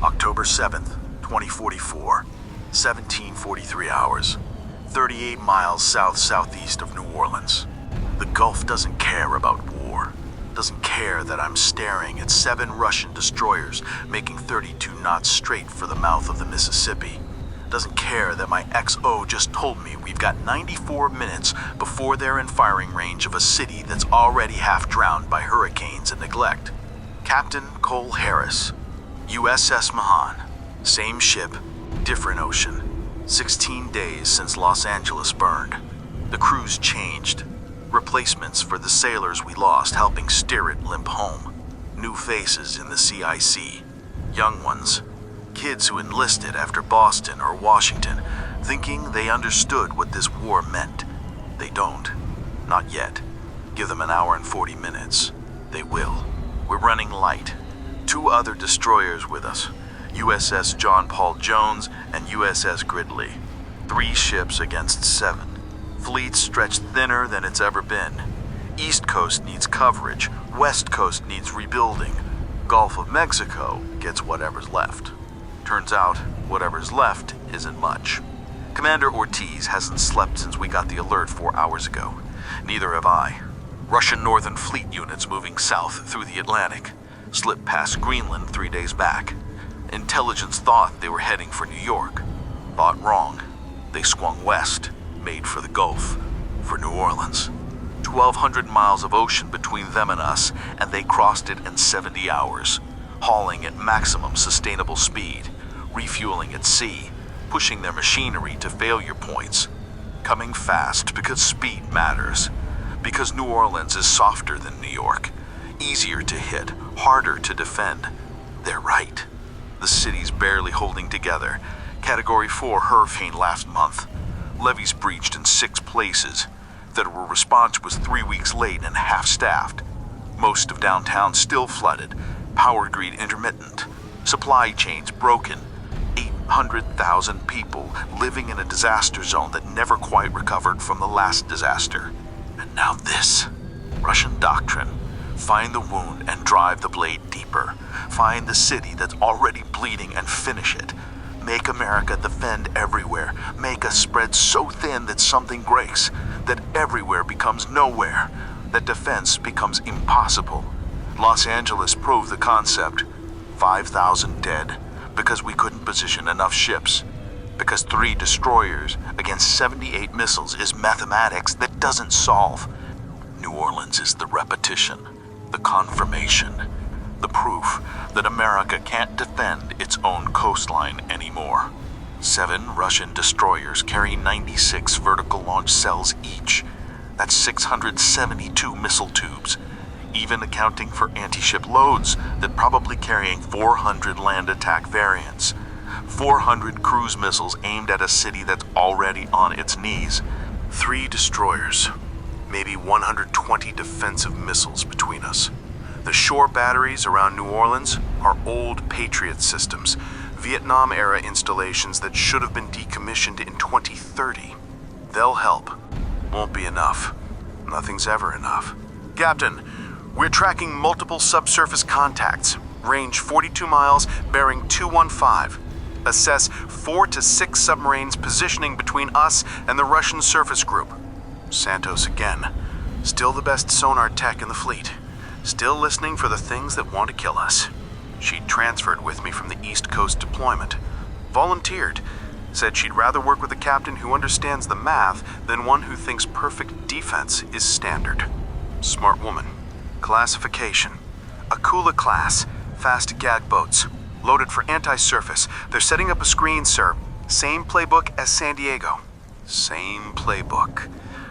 October 7th, 2044, 1743 hours, 38 miles south-southeast of New Orleans. The Gulf doesn't care about war. Doesn't care that I'm staring at 7 Russian destroyers making 32 knots straight for the mouth of the Mississippi. Doesn't care that my XO just told me we've got 94 minutes before they're in firing range of a city that's already half drowned by hurricanes and neglect. Captain Cole Harris, USS Mahan. Same ship, different ocean. 16 days since Los Angeles burned. The crew's changed. Replacements for the sailors we lost helping steer it limp home. New faces in the CIC. Young ones. Kids who enlisted after Boston or Washington, thinking they understood what this war meant. They don't. Not yet. Give them an hour and 40 minutes. They will. We're running light. 2 other destroyers with us. USS John Paul Jones and USS Gridley. 3 ships against 7. Fleet stretched thinner than it's ever been. East Coast needs coverage. West Coast needs rebuilding. Gulf of Mexico gets whatever's left. Turns out, whatever's left isn't much. Commander Ortiz hasn't slept since we got the alert 4 hours ago. Neither have I. Russian Northern Fleet units moving south through the Atlantic. Slipped past Greenland 3 days back. Intelligence thought they were heading for New York. Thought wrong. They swung west, made for the Gulf, for New Orleans. 1,200 miles of ocean between them and us, and they crossed it in 70 hours. Hauling at maximum sustainable speed, refueling at sea, pushing their machinery to failure points. Coming fast because speed matters. Because New Orleans is softer than New York. Easier to hit, harder to defend. They're right. The city's barely holding together. Category 4 hurricane last month. Levees breached in 6 places. Federal response was 3 weeks late and half-staffed. Most of downtown still flooded. Power grid intermittent. Supply chains broken. 800,000 people living in a disaster zone that never quite recovered from the last disaster. And now this. Russian doctrine. Find the wound and drive the blade deeper. Find the city that's already bleeding and finish it. Make America defend everywhere. Make us spread so thin that something breaks. That everywhere becomes nowhere. That defense becomes impossible. Los Angeles proved the concept. 5,000 dead because we couldn't position enough ships. Because 3 destroyers against 78 missiles is mathematics that doesn't solve. New Orleans is the repetition, the confirmation, the proof that America can't defend its own coastline anymore. 7 Russian destroyers carry 96 vertical launch cells each. That's 672 missile tubes, even accounting for anti-ship loads that probably carrying 400 land attack variants. 400 cruise missiles aimed at a city that's already on its knees. 3 destroyers. Maybe 120 defensive missiles between us. The shore batteries around New Orleans are old Patriot systems, Vietnam-era installations that should have been decommissioned in 2030. They'll help. Won't be enough. Nothing's ever enough. Captain, we're tracking multiple subsurface contacts. Range 42 miles, bearing 215. Assess 4 to 6 submarines positioning between us and the Russian surface group. Santos again. Still the best sonar tech in the fleet. Still listening for the things that want to kill us. She transferred with me from the East Coast deployment. Volunteered. Said she'd rather work with a captain who understands the math than one who thinks perfect defense is standard. Smart woman. Classification. Akula class. Fast gag boats. Loaded for anti-surface. They're setting up a screen, sir. Same playbook as San Diego. Same playbook.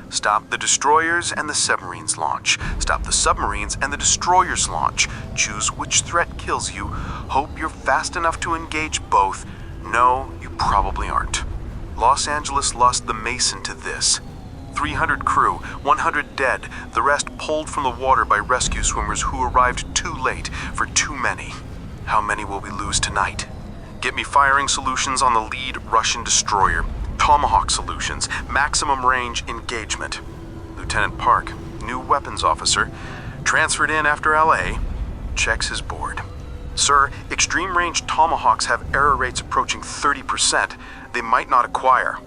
Stop the destroyers and the submarines launch. Stop the submarines and the destroyers launch. Choose which threat kills you. Hope you're fast enough to engage both. No, you probably aren't. Los Angeles lost the Mason to this. 300 crew, 100 dead. The rest pulled from the water by rescue swimmers who arrived too late for too many. How many will we lose tonight? Get me firing solutions on the lead Russian destroyer. Tomahawk solutions, maximum range engagement. Lieutenant Park, new weapons officer, transferred in after LA, checks his board. Sir, extreme-range Tomahawks have error rates approaching 30%. They might not acquire.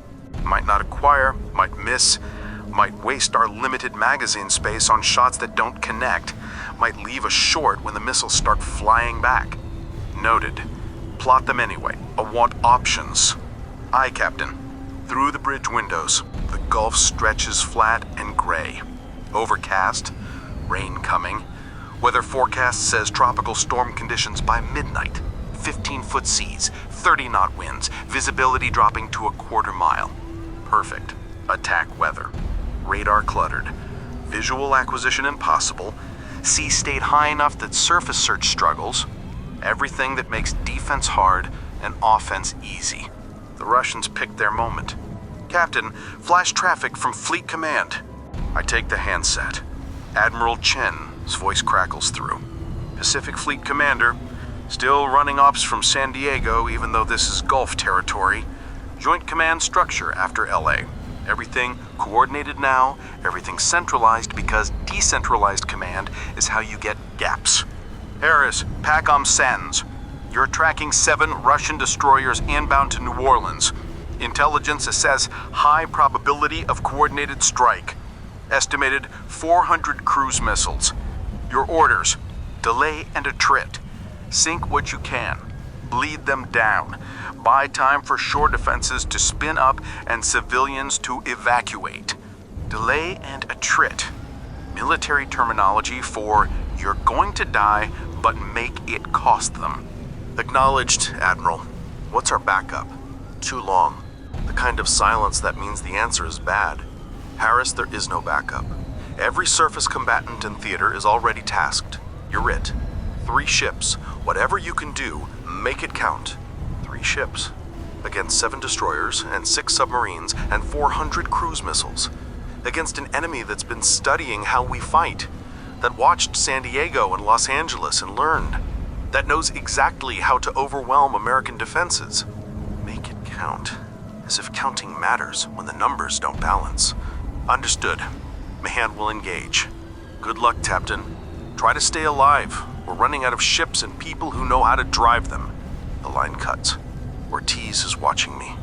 Might miss, might waste our limited magazine space on shots that don't connect, might leave us short when the missiles start flying back. Noted. Plot them anyway. I want options. Aye, Captain. Through the bridge windows, the Gulf stretches flat and gray. Overcast, rain coming. Weather forecast says tropical storm conditions by midnight. 15-foot seas, 30-knot winds, visibility dropping to a quarter mile. Perfect. Attack weather. Radar cluttered. Visual acquisition impossible. Sea state high enough that surface search struggles. Everything that makes defense hard and offense easy. The Russians picked their moment. Captain, flash traffic from Fleet Command. I take the handset. Admiral Chen's voice crackles through. Pacific Fleet Commander, still running ops from San Diego even though this is Gulf territory. Joint command structure after LA. Everything coordinated now, everything centralized because decentralized command is how you get gaps. Harris, PACOM sends. You're tracking 7 Russian destroyers inbound to New Orleans. Intelligence assess high probability of coordinated strike. Estimated 400 cruise missiles. Your orders, delay and attrit. Sink what you can. Bleed them down. Buy time for shore defenses to spin up and civilians to evacuate. Delay and attrit. Military terminology for you're going to die, but make it cost them. Acknowledged, Admiral. What's our backup? Too long. The kind of silence that means the answer is bad. Harris, there is no backup. Every surface combatant in theater is already tasked. You're it. 3 ships. Whatever you can do, make it count. 3 ships. Against 7 destroyers and 6 submarines and 400 cruise missiles. Against an enemy that's been studying how we fight. That watched San Diego and Los Angeles and learned. That knows exactly how to overwhelm American defenses. Make it count. As if counting matters when the numbers don't balance. Understood. Mahan will engage. Good luck, Captain. Try to stay alive. We're running out of ships and people who know how to drive them. The line cuts. Ortiz is watching me,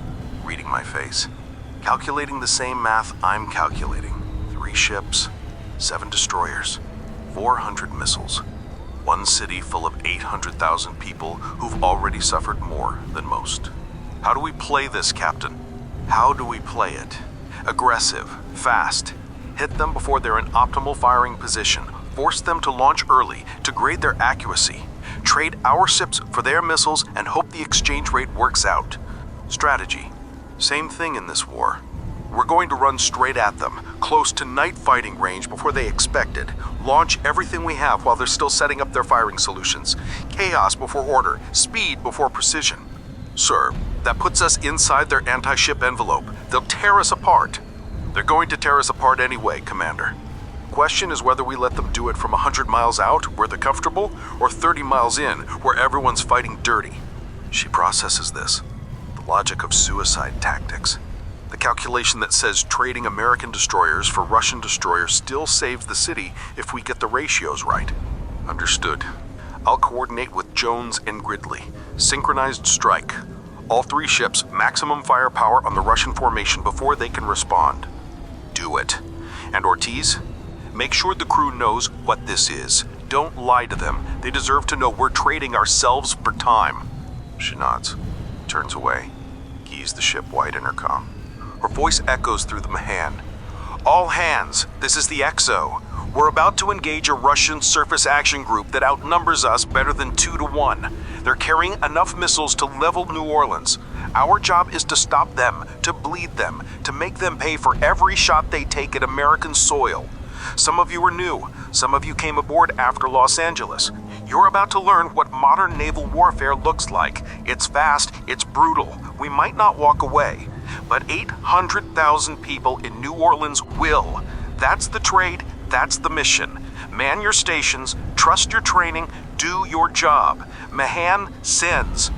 reading my face. Calculating the same math I'm calculating. 3 ships, 7 destroyers, 400 missiles. 1 city full of 800,000 people who've already suffered more than most. How do we play this, Captain? How do we play it? Aggressive, fast. Hit them before they're in optimal firing position. Force them to launch early to grade their accuracy. Trade our ships for their missiles and hope the exchange rate works out. Strategy. Same thing in this war. We're going to run straight at them, close to night fighting range before they expect it. Launch everything we have while they're still setting up their firing solutions. Chaos before order, speed before precision. Sir, that puts us inside their anti-ship envelope. They'll tear us apart. They're going to tear us apart anyway, Commander. Question is whether we let them do it from 100 miles out, where they're comfortable, or 30 miles in, where everyone's fighting dirty. She processes this. The logic of suicide tactics. The calculation that says trading American destroyers for Russian destroyers still saves the city if we get the ratios right. Understood. I'll coordinate with Jones and Gridley. Synchronized strike. All 3 ships, maximum firepower on the Russian formation before they can respond. Do it. And Ortiz? Make sure the crew knows what this is. Don't lie to them. They deserve to know we're trading ourselves for time. She nods. Turns away. Keys the ship wide intercom. Her voice echoes through the Mahan. All hands, this is the XO. We're about to engage a Russian surface action group that outnumbers us better than 2 to 1. They're carrying enough missiles to level New Orleans. Our job is to stop them, to bleed them, to make them pay for every shot they take at American soil. Some of you are new. Some of you came aboard after Los Angeles. You're about to learn what modern naval warfare looks like. It's fast, it's brutal. We might not walk away. But 800,000 people in New Orleans will. That's the trade, that's the mission. Man your stations, trust your training, do your job. Mahan sends.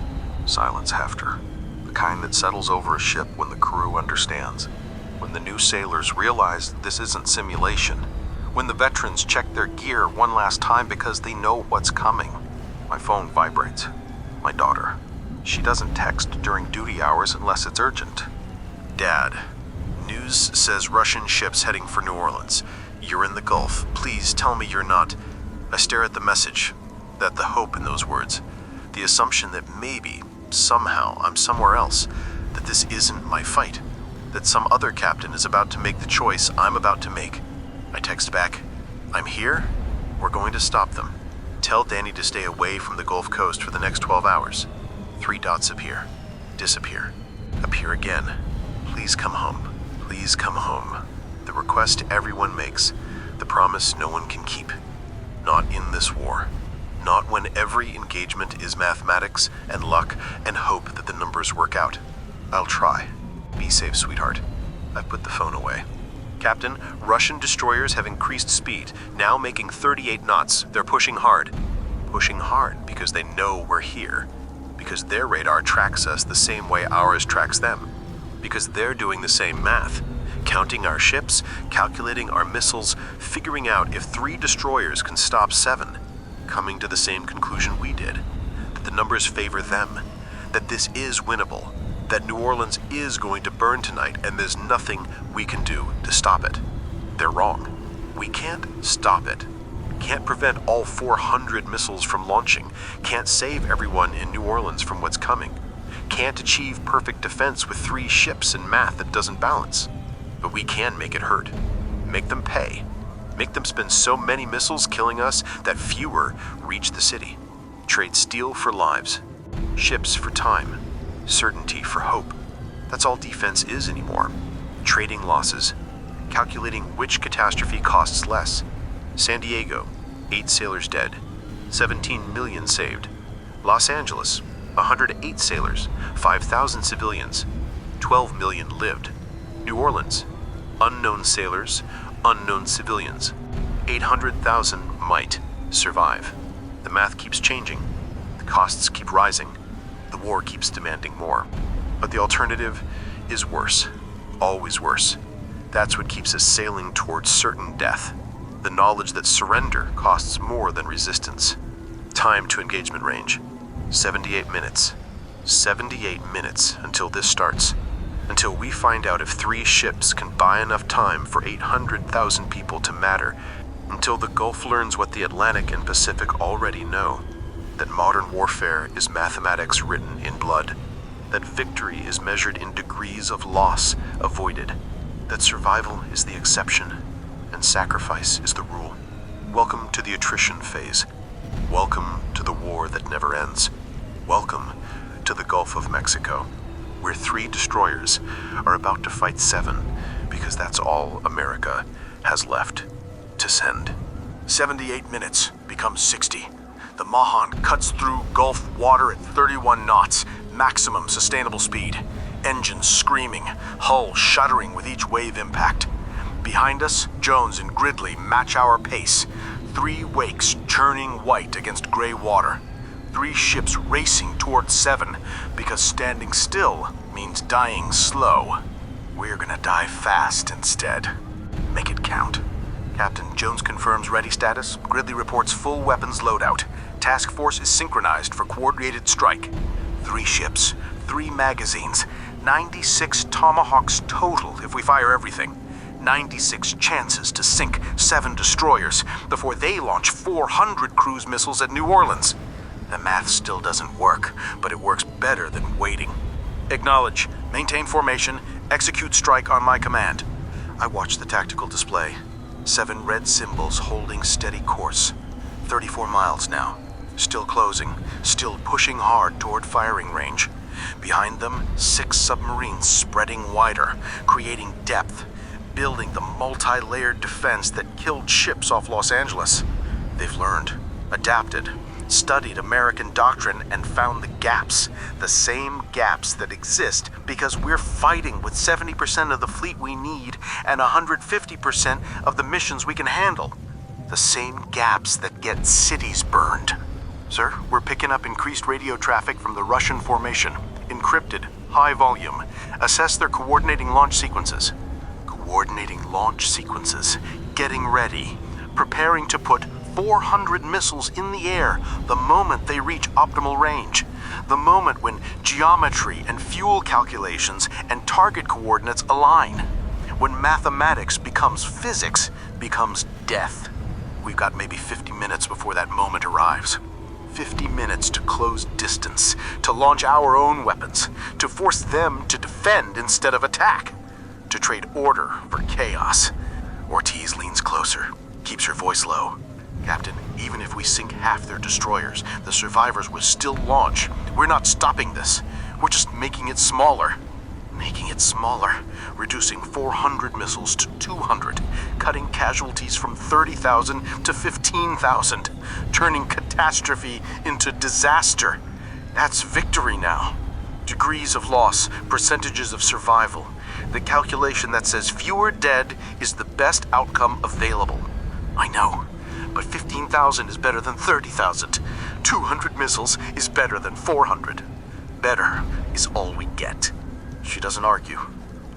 Silence after. The kind that settles over a ship when the crew understands. When the new sailors realize this isn't simulation. When the veterans check their gear one last time because they know what's coming. My phone vibrates. My daughter. She doesn't text during duty hours unless it's urgent. Dad, news says Russian ships heading for New Orleans. You're in the Gulf. Please tell me you're not. I stare at the message, at the hope in those words, the assumption that maybe, somehow, I'm somewhere else, that this isn't my fight, that some other captain is about to make the choice I'm about to make. I text back, I'm here. We're going to stop them. Tell Danny to stay away from the Gulf Coast for the next 12 hours. 3 dots appear, disappear, appear again. Please come home. Please come home. The request everyone makes, the promise no one can keep. Not in this war. Not when every engagement is mathematics and luck and hope that the numbers work out. I'll try. Be safe, sweetheart. I've put the phone away. Captain, Russian destroyers have increased speed, now making 38 knots. They're pushing hard. Pushing hard because they know we're here. Because their radar tracks us the same way ours tracks them. Because they're doing the same math. Counting our ships, calculating our missiles, figuring out if 3 destroyers can stop 7. Coming to the same conclusion we did. That the numbers favor them. That this is winnable. That New Orleans is going to burn tonight and there's nothing we can do to stop it. They're wrong. We can't stop it. Can't prevent all 400 missiles from launching. Can't save everyone in New Orleans from what's coming. Can't achieve perfect defense with 3 ships and math that doesn't balance. But we can make it hurt. Make them pay. Make them spend so many missiles killing us that fewer reach the city. Trade steel for lives. Ships for time. Certainty for hope. That's all defense is anymore. Trading losses. Calculating which catastrophe costs less. San Diego, 8 sailors dead. 17 million saved. Los Angeles, 108 sailors. 5,000 civilians. 12 million lived. New Orleans, unknown sailors, unknown civilians. 800,000 might survive. The math keeps changing. The costs keep rising. The war keeps demanding more. But the alternative is worse. Always worse. That's what keeps us sailing towards certain death. The knowledge that surrender costs more than resistance. Time to engagement range. 78 minutes. 78 minutes until this starts. Until we find out if 3 ships can buy enough time for 800,000 people to matter. Until the Gulf learns what the Atlantic and Pacific already know. That modern warfare is mathematics written in blood. That victory is measured in degrees of loss avoided. That survival is the exception and sacrifice is the rule. Welcome to the attrition phase. Welcome to the war that never ends. Welcome to the Gulf of Mexico, where 3 destroyers are about to fight 7 because that's all America has left to send. 78 minutes becomes 60. The Mahan cuts through Gulf water at 31 knots, maximum sustainable speed. Engines screaming, hull shuddering with each wave impact. Behind us, Jones and Gridley match our pace. 3 wakes churning white against gray water. 3 ships racing towards 7, because standing still means dying slow. We're gonna die fast instead. Make it count. Captain, Jones confirms ready status. Gridley reports full weapons loadout. Task force is synchronized for coordinated strike. 3 ships, 3 magazines, 96 Tomahawks total if we fire everything. 96 chances to sink 7 destroyers before they launch 400 cruise missiles at New Orleans. The math still doesn't work, but it works better than waiting. Acknowledge, maintain formation, execute strike on my command. I watch the tactical display. 7 red symbols holding steady course. 34 miles now. Still closing, still pushing hard toward firing range. Behind them, 6 submarines spreading wider, creating depth, building the multi-layered defense that killed ships off Los Angeles. They've learned, adapted, studied American doctrine and found the gaps, the same gaps that exist because we're fighting with 70% of the fleet we need and 150% of the missions we can handle. The same gaps that get cities burned. Sir, we're picking up increased radio traffic from the Russian formation. Encrypted, high volume. Assess their coordinating launch sequences. Coordinating launch sequences. Getting ready. Preparing to put 400 missiles in the air the moment they reach optimal range. The moment when geometry and fuel calculations and target coordinates align. When mathematics becomes physics, becomes death. We've got maybe 50 minutes before that moment arrives. 50 minutes to close distance, to launch our own weapons, to force them to defend instead of attack, to trade order for chaos. Ortiz leans closer, keeps her voice low. Captain, even if we sink half their destroyers, the survivors will still launch. We're not stopping this. We're just making it smaller. Making it smaller, reducing 400 missiles to 200, cutting casualties from 30,000 to 15,000, turning catastrophe into disaster. That's victory now. Degrees of loss, percentages of survival. The calculation that says fewer dead is the best outcome available. I know, but 15,000 is better than 30,000. 200 missiles is better than 400. Better is all we get. She doesn't argue.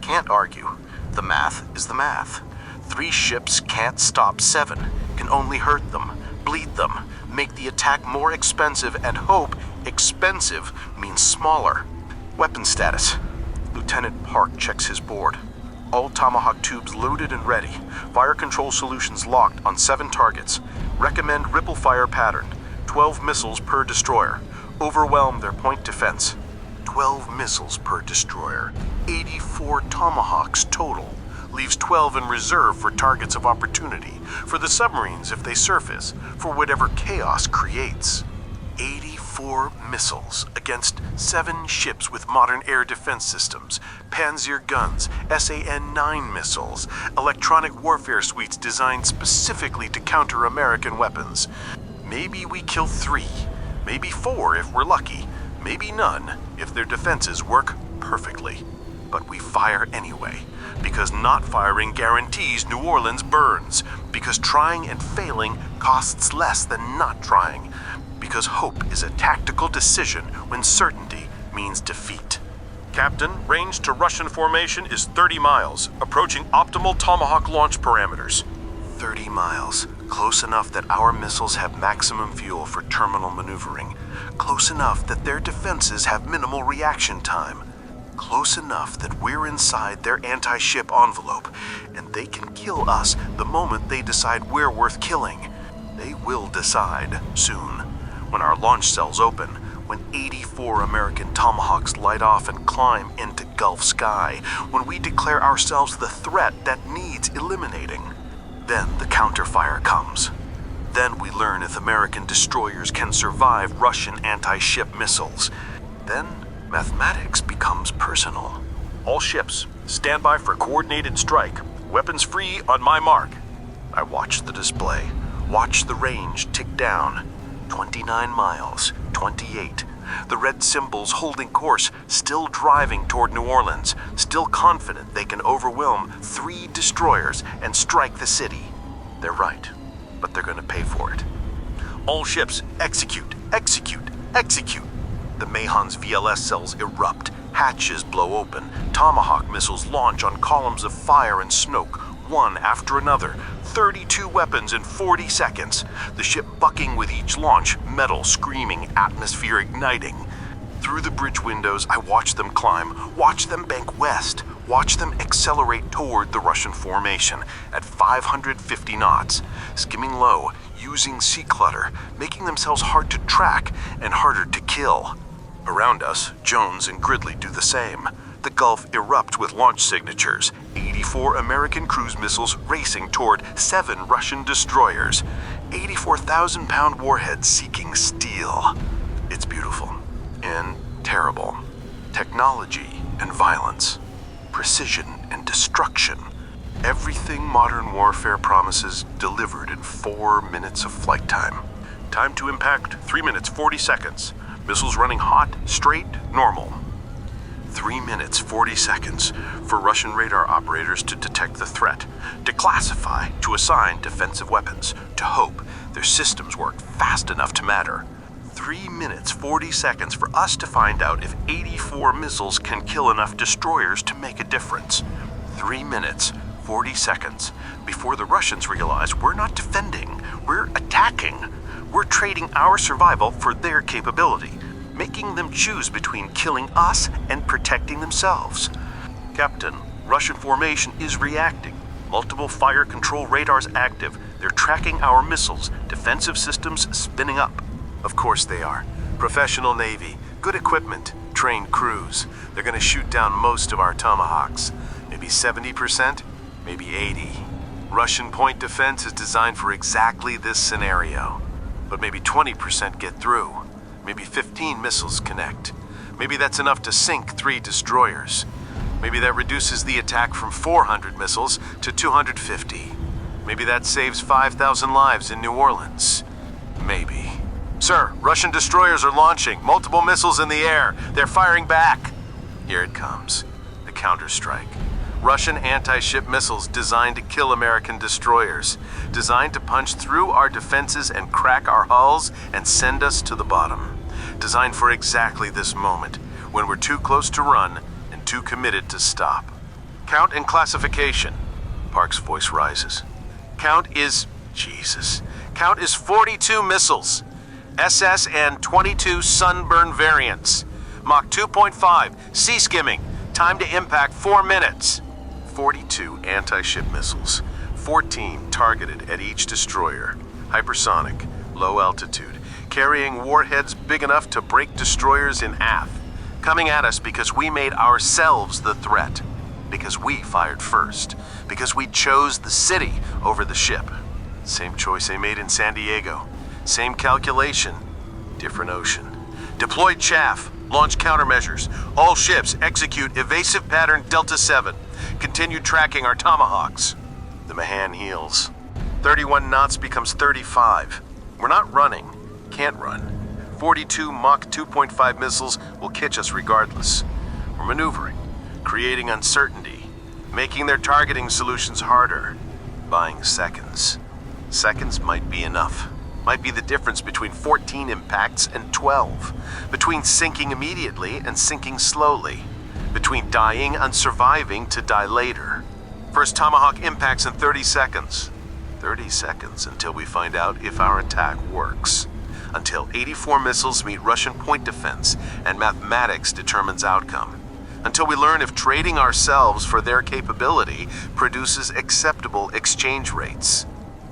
Can't argue. The math is the math. 3 ships can't stop 7, can only hurt them, bleed them, make the attack more expensive, and hope expensive means smaller. Weapon status. Lieutenant Park checks his board. All Tomahawk tubes loaded and ready. Fire control solutions locked on 7 targets. Recommend ripple fire pattern. 12 missiles per destroyer. Overwhelm their point defense. 12 missiles per destroyer. 84 Tomahawks total. Leaves 12 in reserve for targets of opportunity, for the submarines if they surface, for whatever chaos creates. 84 missiles against 7 ships with modern air defense systems, Panzer guns, SAN-9 missiles, electronic warfare suites designed specifically to counter American weapons. Maybe we kill 3, maybe 4 if we're lucky, maybe none if their defenses work perfectly. But we fire anyway, because not firing guarantees New Orleans burns, because trying and failing costs less than not trying, because hope is a tactical decision when certainty means defeat. Captain, range to Russian formation is 30 miles, approaching optimal Tomahawk launch parameters. 30 miles, close enough that our missiles have maximum fuel for terminal maneuvering, close enough that their defenses have minimal reaction time, close enough that we're inside their anti-ship envelope, and they can kill us the moment they decide we're worth killing. They will decide soon. When our launch cells open, when 84 American Tomahawks light off and climb into Gulf sky, when we declare ourselves the threat that needs eliminating, then the counterfire comes. Then we learn if American destroyers can survive Russian anti-ship missiles. Then mathematics becomes personal. All ships, stand by for coordinated strike. Weapons free on my mark. I watch the display, watch the range tick down. 29 miles, 28. The red symbols holding course, still driving toward New Orleans, still confident they can overwhelm 3 destroyers and strike the city. They're right, but they're gonna pay for it. All ships, execute, execute, execute. The Mahon's VLS cells erupt, hatches blow open, Tomahawk missiles launch on columns of fire and smoke, one after another, 32 weapons in 40 seconds. The ship bucking with each launch, metal screaming, atmosphere igniting. Through the bridge windows, I watch them climb, watch them bank west, watch them accelerate toward the Russian formation at 550 knots, skimming low, using sea clutter, making themselves hard to track and harder to kill. Around us, Jones and Gridley do the same. The Gulf erupts with launch signatures, 84 American cruise missiles racing toward 7 Russian destroyers, 84,000-pound warheads seeking steel. It's beautiful and terrible. Technology and violence, precision and destruction. Everything modern warfare promises delivered in 4 minutes of flight time. Time to impact, 3 minutes 40 seconds. Missiles running hot, straight, normal. 3 minutes 40 seconds for Russian radar operators to detect the threat, to classify, to assign defensive weapons, to hope their systems work fast enough to matter. 3 minutes 40 seconds for us to find out if 84 missiles can kill enough destroyers to make a difference. 3 minutes 40 seconds before the Russians realize we're not defending, we're attacking. We're trading our survival for their capability, making them choose between killing us and protecting themselves. Captain, Russian formation is reacting. Multiple fire control radars active. They're tracking our missiles, defensive systems spinning up. Of course they are. Professional Navy, good equipment, trained crews. They're gonna shoot down most of our Tomahawks. Maybe 70%, maybe 80. Russian point defense is designed for exactly this scenario. But maybe 20% get through. Maybe 15 missiles connect. Maybe that's enough to sink 3 destroyers. Maybe that reduces the attack from 400 missiles to 250. Maybe that saves 5,000 lives in New Orleans. Maybe. Sir, Russian destroyers are launching. Multiple missiles in the air. They're firing back. Here it comes. The counterstrike. Russian anti-ship missiles designed to kill American destroyers. Designed to punch through our defenses and crack our hulls and send us to the bottom. Designed for exactly this moment, when we're too close to run and too committed to stop. Count and classification. Park's voice rises. Count is... Jesus. Count is 42 missiles. SS and 22 Sunburn variants. Mach 2.5, sea skimming. Time to impact 4 minutes. 42 anti-ship missiles. 14 targeted at each destroyer. Hypersonic, low altitude, carrying warheads big enough to break destroyers in half. Coming at us because we made ourselves the threat. Because we fired first. Because we chose the city over the ship. Same choice they made in San Diego. Same calculation, different ocean. Deployed chaff, launch countermeasures. All ships execute evasive pattern Delta 7. Continue tracking our Tomahawks. The Mahan heals. 31 knots becomes 35. We're not running, can't run. 42 Mach 2.5 missiles will catch us regardless. We're maneuvering, creating uncertainty, making their targeting solutions harder, buying seconds. Seconds might be enough. Might be the difference between 14 impacts and 12. Between sinking immediately and sinking slowly. Between dying and surviving to die later. First Tomahawk impacts in 30 seconds. 30 seconds until we find out if our attack works. Until 84 missiles meet Russian point defense and mathematics determines outcome. Until we learn if trading ourselves for their capability produces acceptable exchange rates.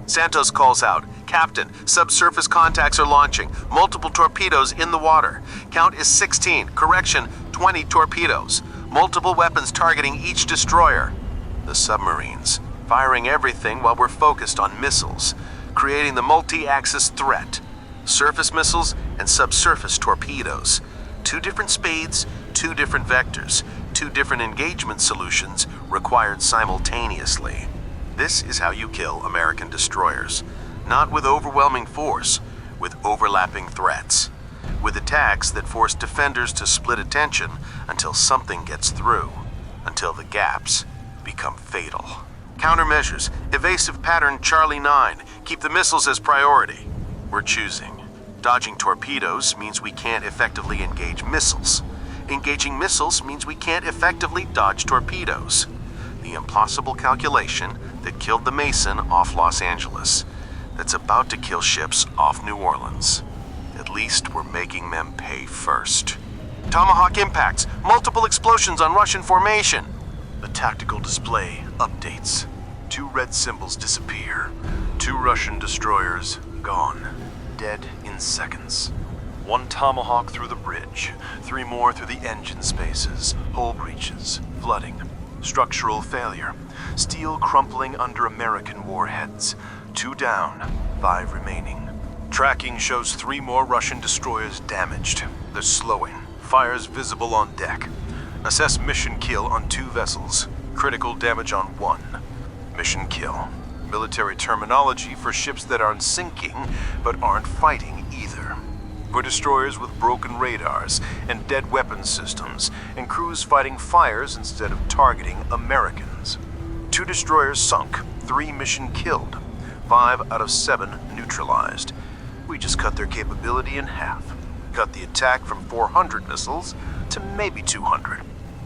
Santos calls out, Captain, subsurface contacts are launching. Multiple torpedoes in the water. Count is 16. Correction, 20 torpedoes. Multiple weapons targeting each destroyer. The submarines, firing everything while we're focused on missiles, creating the multi-axis threat. Surface missiles and subsurface torpedoes. 2 different speeds, 2 different vectors, 2 different engagement solutions required simultaneously. This is how you kill American destroyers. Not with overwhelming force, with overlapping threats. With attacks that force defenders to split attention until something gets through. Until the gaps become fatal. Countermeasures, evasive pattern Charlie 9. Keep the missiles as priority. We're choosing. Dodging torpedoes means we can't effectively engage missiles. Engaging missiles means we can't effectively dodge torpedoes. The impossible calculation that killed the Mason off Los Angeles, that's about to kill ships off New Orleans. At least we're making them pay first. Tomahawk impacts, multiple explosions on Russian formation. The tactical display updates. 2 red symbols disappear. 2 Russian destroyers gone. Dead in seconds. 1 Tomahawk through the bridge. 3 more through the engine spaces. Hull breaches. Flooding. Structural failure. Steel crumpling under American warheads. 2 down, 5 remaining. Tracking shows 3 more Russian destroyers damaged. They're slowing. Fires visible on deck. Assess mission kill on 2 vessels. Critical damage on 1. Mission kill. Military terminology for ships that aren't sinking, but aren't fighting either. For destroyers with broken radars and dead weapons systems, and crews fighting fires instead of targeting Americans. 2 destroyers sunk, 3 mission killed, 5 out of 7 neutralized. We just cut their capability in half. Cut the attack from 400 missiles to maybe 200.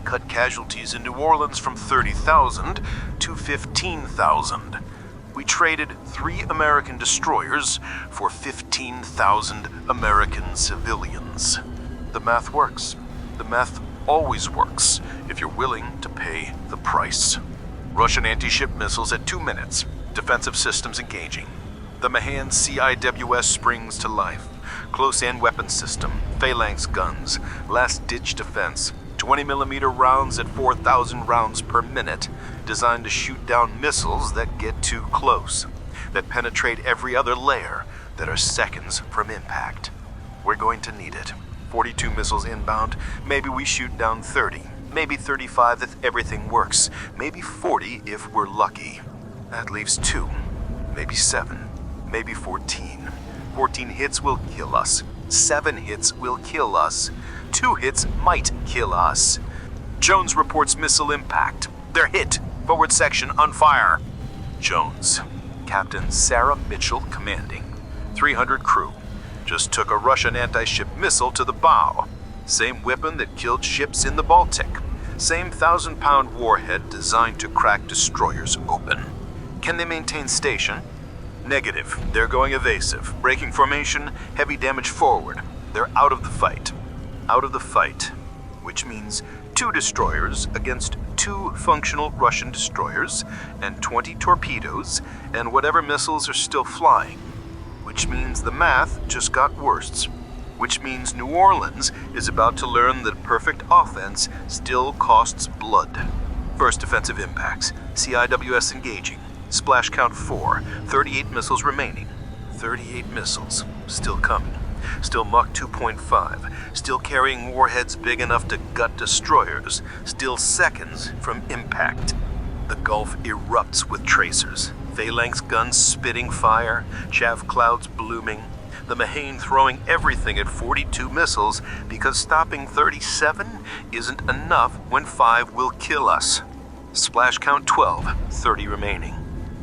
cut casualties in New Orleans from 30,000 to 15,000. We traded 3 American destroyers for 15,000 American civilians. The math works. The math always works if you're willing to pay the price. Russian anti-ship missiles at 2 minutes. Defensive systems engaging. The Mahan CIWS springs to life. Close-in weapon system, phalanx guns, last-ditch defense, 20mm rounds at 4,000 rounds per minute, designed to shoot down missiles that get too close, that penetrate every other layer, that are seconds from impact. We're going to need it. 42 missiles inbound, maybe we shoot down 30, maybe 35 if everything works, maybe 40 if we're lucky. That leaves 2, maybe 7, maybe 14. 14 hits will kill us. 7 hits will kill us. 2 hits might kill us. Jones reports missile impact. They're hit. Forward section on fire. Jones. Captain Sarah Mitchell commanding. 300 crew. Just took a Russian anti-ship missile to the bow. Same weapon that killed ships in the Baltic. Same 1,000-pound warhead designed to crack destroyers open. Can they maintain station? Negative. They're going evasive. Breaking formation, heavy damage forward. They're out of the fight. Out of the fight. Which means 2 destroyers against 2 functional Russian destroyers and 20 torpedoes and whatever missiles are still flying. Which means the math just got worse. Which means New Orleans is about to learn that perfect offense still costs blood. First defensive impacts. CIWS engaging. Splash count 4. 38 missiles remaining. 38 missiles. Still coming. Still Mach 2.5. Still carrying warheads big enough to gut destroyers. Still seconds from impact. The Gulf erupts with tracers. Phalanx guns spitting fire. Chaff clouds blooming. The Mahan throwing everything at 42 missiles because stopping 37 isn't enough when 5 will kill us. Splash count 12. 30 remaining.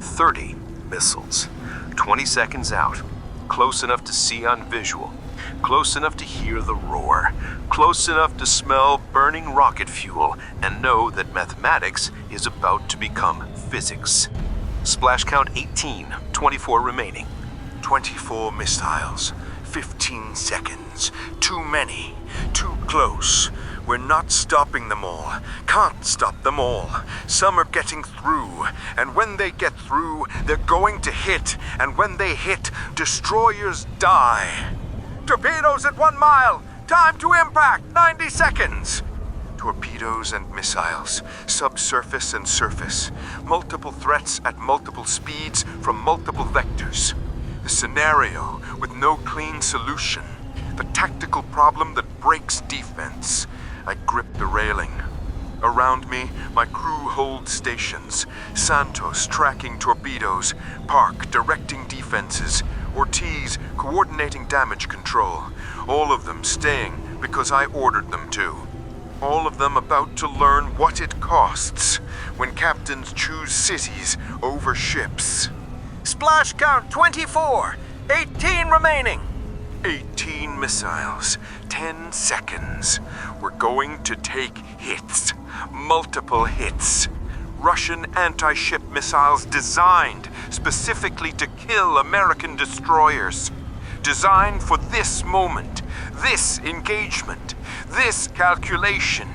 30 missiles. 20 seconds out. Close enough to see on visual. Close enough to hear the roar. Close enough to smell burning rocket fuel and know that mathematics is about to become physics. Splash count 18. 24 remaining. 24 missiles. 15 seconds. Too many. Too close. We're not stopping them all. Can't stop them all. Some are getting through. And when they get through, they're going to hit. And when they hit, destroyers die. Torpedoes at 1 mile. Time to impact. 90 seconds. Torpedoes and missiles. Subsurface and surface. Multiple threats at multiple speeds from multiple vectors. The scenario with no clean solution. The tactical problem that breaks defense. I grip the railing. Around me, my crew hold stations. Santos tracking torpedoes. Park directing defenses. Ortiz coordinating damage control. All of them staying because I ordered them to. All of them about to learn what it costs when captains choose cities over ships. Splash count 24. 18 remaining. 18 missiles. 10 seconds. We're going to take hits. Multiple hits. Russian anti-ship missiles designed specifically to kill American destroyers. Designed for this moment, this engagement, this calculation.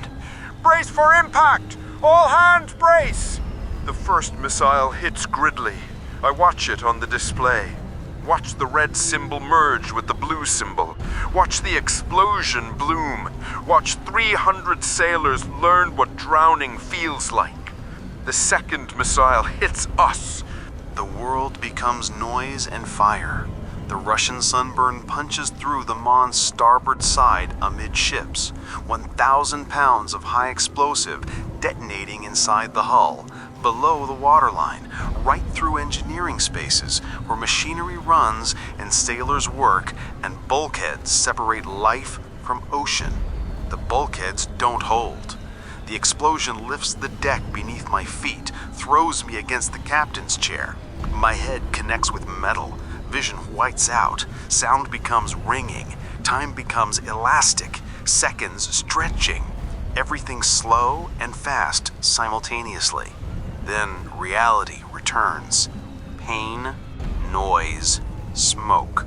Brace for impact! All hands brace! The first missile hits Gridley. I watch it on the display. Watch the red symbol merge with the blue symbol. Watch the explosion bloom. Watch 300 sailors learn what drowning feels like. The second missile hits us. The world becomes noise and fire. The Russian Sunburn punches through the Mon's starboard side amidships. 1,000 pounds of high explosive detonating inside the hull, below the waterline, right through engineering spaces where machinery runs and sailors work and bulkheads separate life from ocean. The bulkheads don't hold. The explosion lifts the deck beneath my feet, throws me against the captain's chair. My head connects with metal. Vision whites out. Sound becomes ringing. Time becomes elastic. Seconds stretching. Everything slow and fast simultaneously. Then reality returns. Pain, noise, smoke.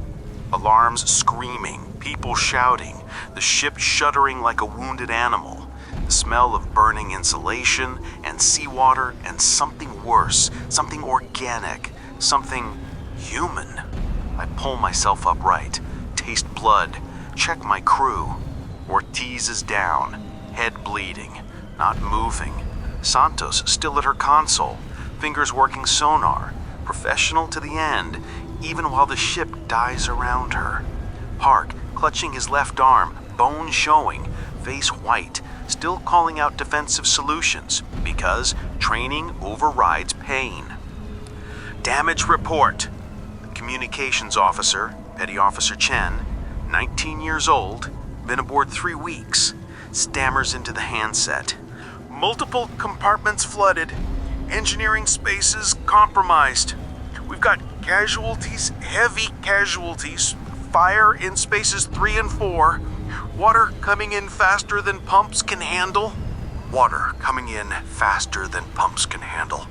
Alarms screaming, people shouting, the ship shuddering like a wounded animal. The smell of burning insulation and seawater and something worse, something organic, something human. I pull myself upright, taste blood, check my crew. Ortiz is down, head bleeding, not moving. Santos still at her console, fingers working sonar, professional to the end, even while the ship dies around her. Park, clutching his left arm, bone showing, face white, still calling out defensive solutions because training overrides pain. Damage report. Communications officer, Petty Officer Chen, 19 years old, been aboard 3 weeks, stammers into the handset. Multiple compartments flooded. Engineering spaces compromised. We've got casualties, heavy casualties. Fire in spaces 3 and 4. Water coming in faster than pumps can handle. Water coming in faster than pumps can handle.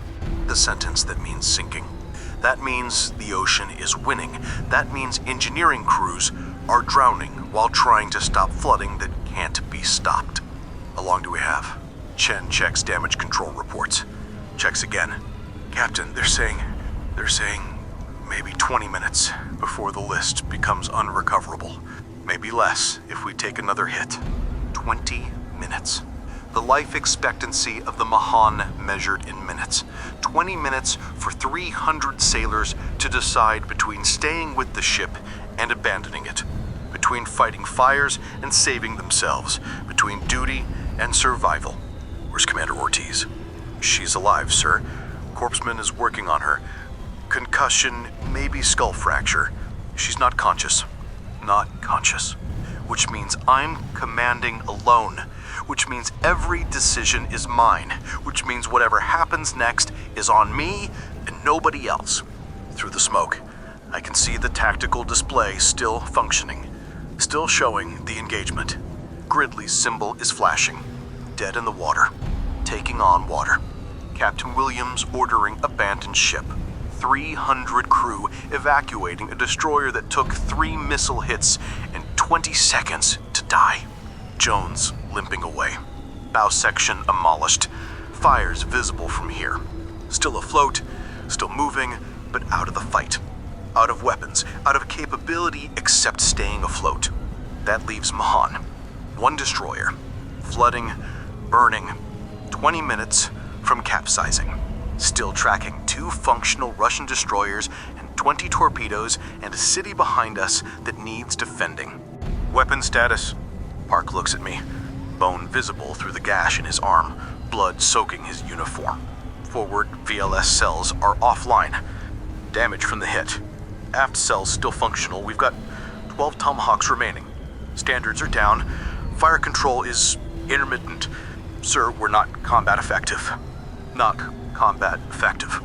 The sentence that means sinking. That means the ocean is winning. That means engineering crews are drowning while trying to stop flooding that can't be stopped. How long do we have? Chen checks damage control reports. Checks again. Captain, they're saying maybe 20 minutes before the list becomes unrecoverable. Maybe less if we take another hit. 20 minutes. The life expectancy of the Mahan measured in minutes. 20 minutes for 300 sailors to decide between staying with the ship and abandoning it. Between fighting fires and saving themselves. Between duty and survival. Where's Commander Ortiz? She's alive, sir. Corpsman is working on her. Concussion, maybe skull fracture. She's not conscious. Not conscious. Which means I'm commanding alone. Which means every decision is mine. Which means whatever happens next is on me and nobody else. Through the smoke, I can see the tactical display still functioning. Still showing the engagement. Gridley's symbol is flashing. Dead in the water. Taking on water. Captain Williams ordering abandoned ship. 300 crew evacuating a destroyer that took 3 missile hits and 20 seconds to die. Jones limping away. Bow section demolished. Fires visible from here. Still afloat, still moving, but out of the fight. Out of weapons, out of capability except staying afloat. That leaves Mahan. 1 destroyer. Flooding, burning. 20 minutes from capsizing. Still tracking 2 functional Russian destroyers and 20 torpedoes and a city behind us that needs defending. Weapon status. Park looks at me. Bone visible through the gash in his arm. Blood soaking his uniform. Forward VLS cells are offline. Damage from the hit. Aft cells still functional. We've got 12 Tomahawks remaining. Standards are down. Fire control is intermittent. Sir, we're not combat effective. Not combat effective.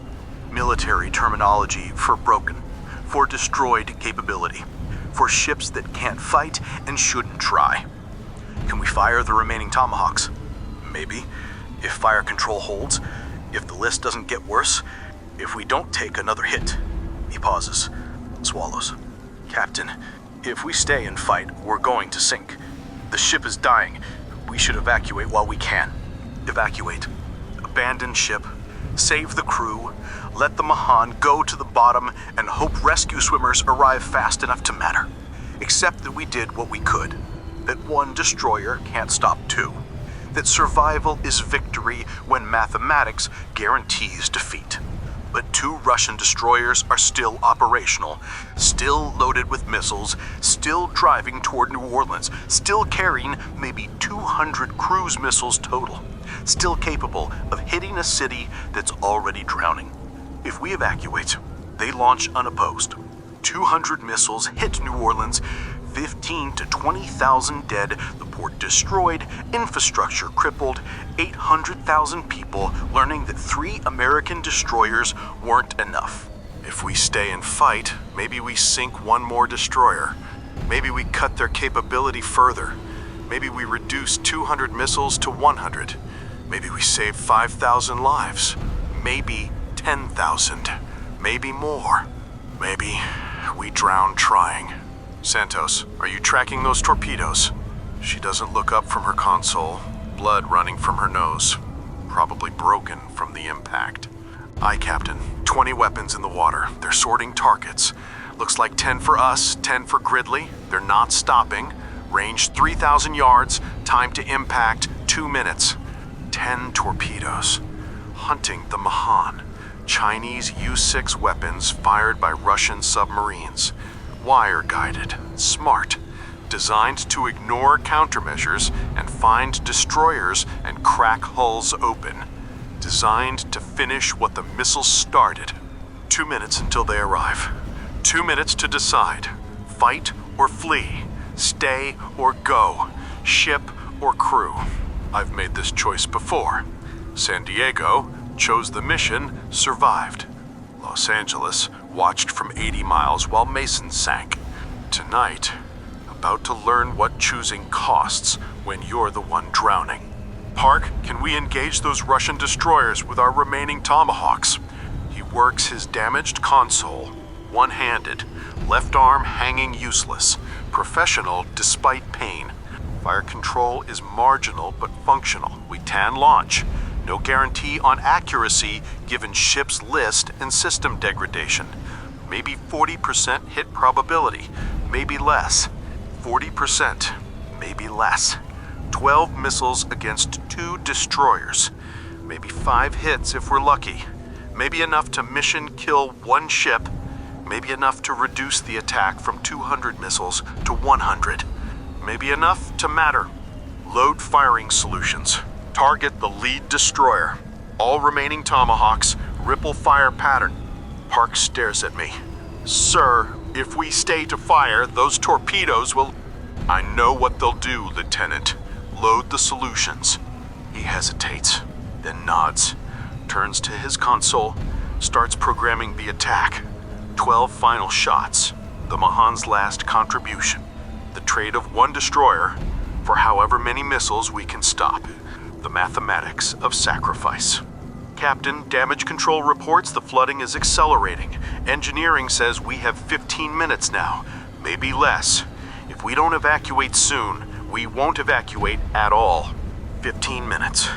Military terminology for broken, for destroyed capability, for ships that can't fight and shouldn't try. Can we fire the remaining Tomahawks? Maybe, if fire control holds, if the list doesn't get worse, if we don't take another hit. He pauses, swallows. Captain, if we stay and fight, we're going to sink. The ship is dying. We should evacuate while we can. Evacuate. Abandon ship. Save the crew, let the Mahan go to the bottom, and hope rescue swimmers arrive fast enough to matter. Accept that we did what we could. That 1 destroyer can't stop 2. That survival is victory when mathematics guarantees defeat. But 2 Russian destroyers are still operational, still loaded with missiles, still driving toward New Orleans, still carrying maybe 200 cruise missiles total. Still capable of hitting a city that's already drowning. If we evacuate, they launch unopposed. 200 missiles hit New Orleans, 15 to 20,000 dead, the port destroyed, infrastructure crippled, 800,000 people learning that 3 American destroyers weren't enough. If we stay and fight, maybe we sink 1 more destroyer. Maybe we cut their capability further. Maybe we reduce 200 missiles to 100. Maybe we save 5,000 lives. Maybe 10,000. Maybe more. Maybe we drown trying. Santos, are you tracking those torpedoes? She doesn't look up from her console, blood running from her nose. Probably broken from the impact. Aye, Captain. 20 weapons in the water. They're sorting targets. Looks like 10 for us, 10 for Gridley. They're not stopping. Range 3,000 yards. Time to impact 2 minutes. 10 torpedoes. Hunting the Mahan. Chinese U-6 weapons fired by Russian submarines. Wire-guided. Smart. Designed to ignore countermeasures and find destroyers and crack hulls open. Designed to finish what the missiles started. 2 minutes until they arrive. 2 minutes to decide. Fight or flee. Stay or go. Ship or crew. I've made this choice before. San Diego chose the mission, survived. Los Angeles watched from 80 miles while Mason sank. Tonight, about to learn what choosing costs when you're the one drowning. Park, can we engage those Russian destroyers with our remaining Tomahawks? He works his damaged console, one-handed, left arm hanging useless, professional despite pain. Fire control is marginal but functional. We can launch. No guarantee on accuracy given ship's list and system degradation. Maybe 40% hit probability, maybe less. 40%, maybe less. 12 missiles against 2 destroyers. Maybe 5 hits if we're lucky. Maybe enough to mission kill 1 ship. Maybe enough to reduce the attack from 200 missiles to 100. Maybe enough to matter. Load firing solutions. Target the lead destroyer. All remaining Tomahawks, ripple fire pattern. Park stares at me. Sir, if we stay to fire, those torpedoes will... I know what they'll do, Lieutenant. Load the solutions. He hesitates, then nods, turns to his console, starts programming the attack. 12 final shots. The Mahan's last contribution. The trade of 1 destroyer for however many missiles we can stop. The mathematics of sacrifice. Captain, damage control reports the flooding is accelerating. Engineering says we have 15 minutes now, maybe less. If we don't evacuate soon, we won't evacuate at all. 15 minutes.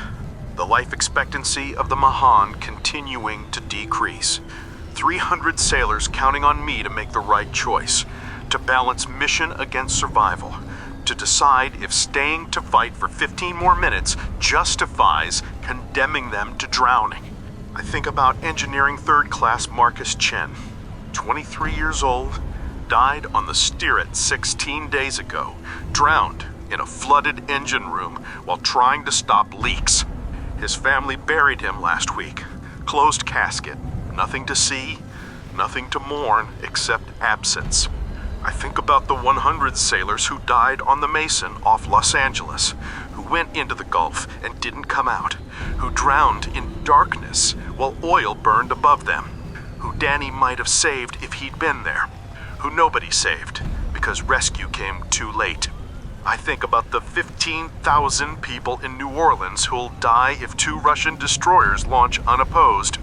The life expectancy of the Mahan continuing to decrease. 300 sailors counting on me to make the right choice. To balance mission against survival. To decide if staying to fight for 15 more minutes justifies condemning them to drowning. I think about engineering third class Marcus Chen, 23 years old, died on the Steerat 16 days ago, drowned in a flooded engine room while trying to stop leaks. His family buried him last week. Closed casket, nothing to see, nothing to mourn except absence. I think about the 100 sailors who died on the Mason off Los Angeles, who went into the Gulf and didn't come out, who drowned in darkness while oil burned above them, who Danny might have saved if he'd been there, who nobody saved because rescue came too late. I think about the 15,000 people in New Orleans who'll die if 2 Russian destroyers launch unopposed,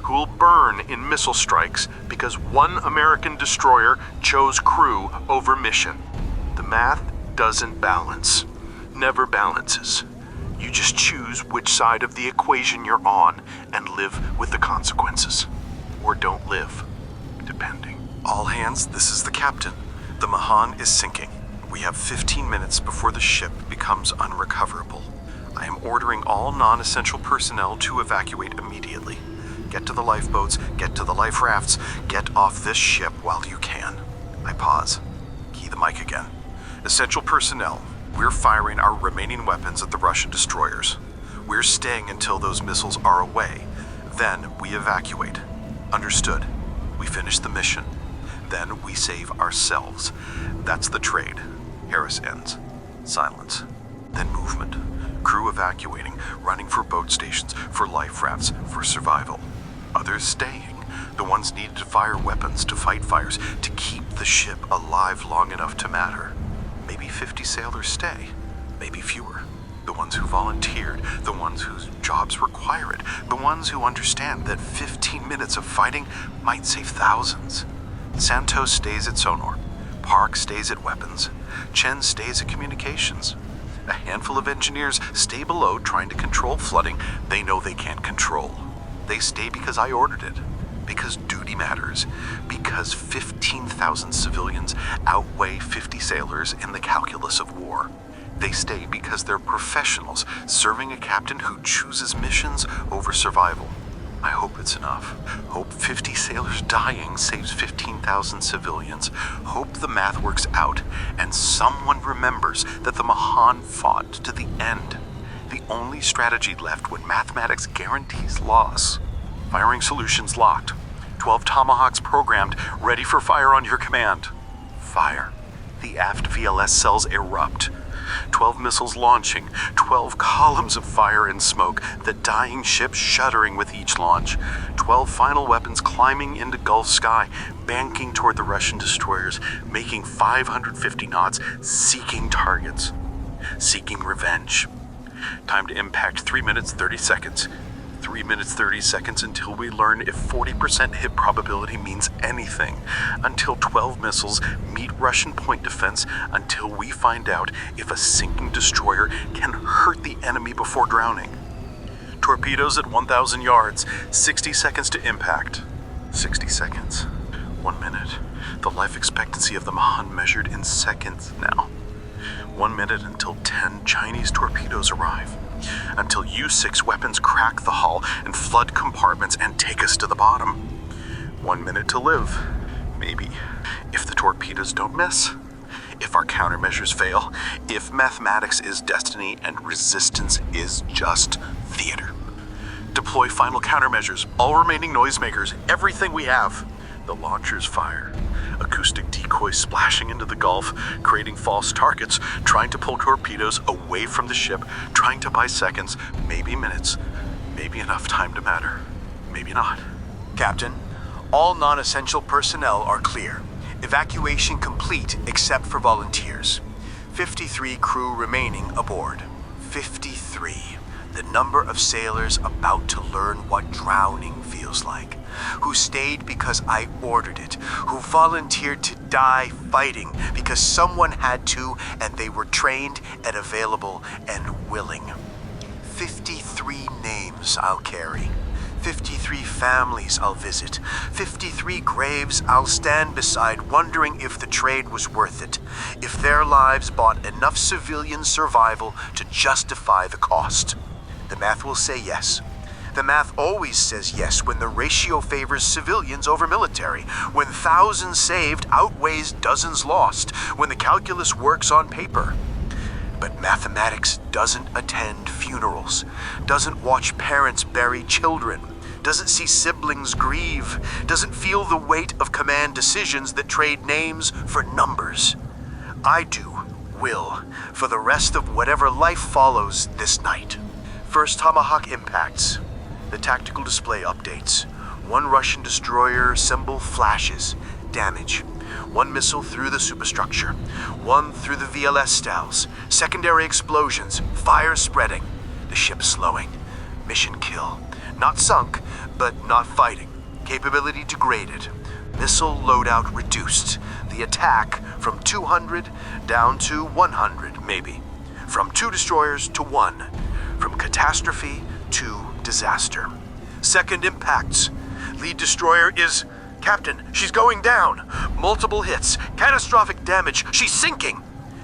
who'll burn in missile strikes because 1 American destroyer chose crew over mission. The math doesn't balance. Never balances. You just choose which side of the equation you're on and live with the consequences. Or don't live, depending. All hands, this is the captain. The Mahan is sinking. We have 15 minutes before the ship becomes unrecoverable. I am ordering all non-essential personnel to evacuate immediately. Get to the lifeboats, get to the life rafts, get off this ship while you can. I pause. Key the mic again. Essential personnel, we're firing our remaining weapons at the Russian destroyers. We're staying until those missiles are away. Then we evacuate. Understood. We finish the mission. Then we save ourselves. That's the trade. Harris ends. Silence. Then movement. Crew evacuating, running for boat stations, for life rafts, for survival. Others staying, the ones needed to fire weapons, to fight fires, to keep the ship alive long enough to matter. Maybe 50 sailors stay. maybe fewer. The ones who volunteered, the ones whose jobs require it, the ones who understand that 15 minutes of fighting might save thousands. Santos stays at sonar. Park stays at weapons. Chen stays at communications. A handful of engineers stay below trying to control flooding they know they can't control. They stay because I ordered it. Because duty matters. Because 15,000 civilians outweigh 50 sailors in the calculus of war. They stay because they're professionals serving a captain who chooses missions over survival. I hope it's enough. Hope 50 sailors dying saves 15,000 civilians. Hope the math works out and someone remembers that the Mahan fought to the end. The only strategy left when mathematics guarantees loss. Firing solutions locked. 12 Tomahawks programmed, ready for fire on your command. Fire. The aft VLS cells erupt. 12 missiles launching, 12 columns of fire and smoke, the dying ship shuddering with each launch. 12 final weapons climbing into Gulf sky, banking toward the Russian destroyers, making 550 knots, seeking targets. Seeking revenge. Time to impact 3 minutes 30 seconds. 3 minutes 30 seconds until we learn if 40% hit probability means anything. Until 12 missiles meet Russian point defense. Until we find out if a sinking destroyer can hurt the enemy before drowning. Torpedoes at 1,000 yards. 60 seconds to impact. 60 seconds. 1 minute. The life expectancy of the Mahan measured in seconds now. 1 minute until 10 Chinese torpedoes arrive. Until U-6 weapons crack the hull and flood compartments and take us to the bottom. 1 minute to live. Maybe. If the torpedoes don't miss. If our countermeasures fail. If mathematics is destiny and resistance is just theater. Deploy final countermeasures. All remaining noisemakers. Everything we have. The launchers fire. Acoustic decoys splashing into the Gulf, creating false targets, trying to pull torpedoes away from the ship, trying to buy seconds, maybe minutes, maybe enough time to matter, maybe not. Captain, all non-essential personnel are clear. Evacuation complete except for volunteers. 53 crew remaining aboard. 53. The number of sailors about to learn what drowning feels like. Who stayed because I ordered it. Who volunteered to die fighting because someone had to and they were trained and available and willing. 53 names I'll carry. 53 families I'll visit. 53 graves I'll stand beside wondering if the trade was worth it. If their lives bought enough civilian survival to justify the cost. The math will say yes. The math always says yes when the ratio favors civilians over military, when thousands saved outweighs dozens lost, when the calculus works on paper. But mathematics doesn't attend funerals, doesn't watch parents bury children, doesn't see siblings grieve, doesn't feel the weight of command decisions that trade names for numbers. I will, for the rest of whatever life follows this night. First Tomahawk impacts. The tactical display updates. 1 Russian destroyer symbol flashes. Damage. 1 missile through the superstructure. 1 through the VLS stalls. Secondary explosions. Fire spreading. The ship slowing. Mission kill. Not sunk, but not fighting. Capability degraded. Missile loadout reduced. The attack from 200 down to 100, maybe. From 2 destroyers to 1. From catastrophe to disaster. Second impacts. Lead destroyer is... Captain, she's going down. Multiple hits. Catastrophic damage. She's sinking.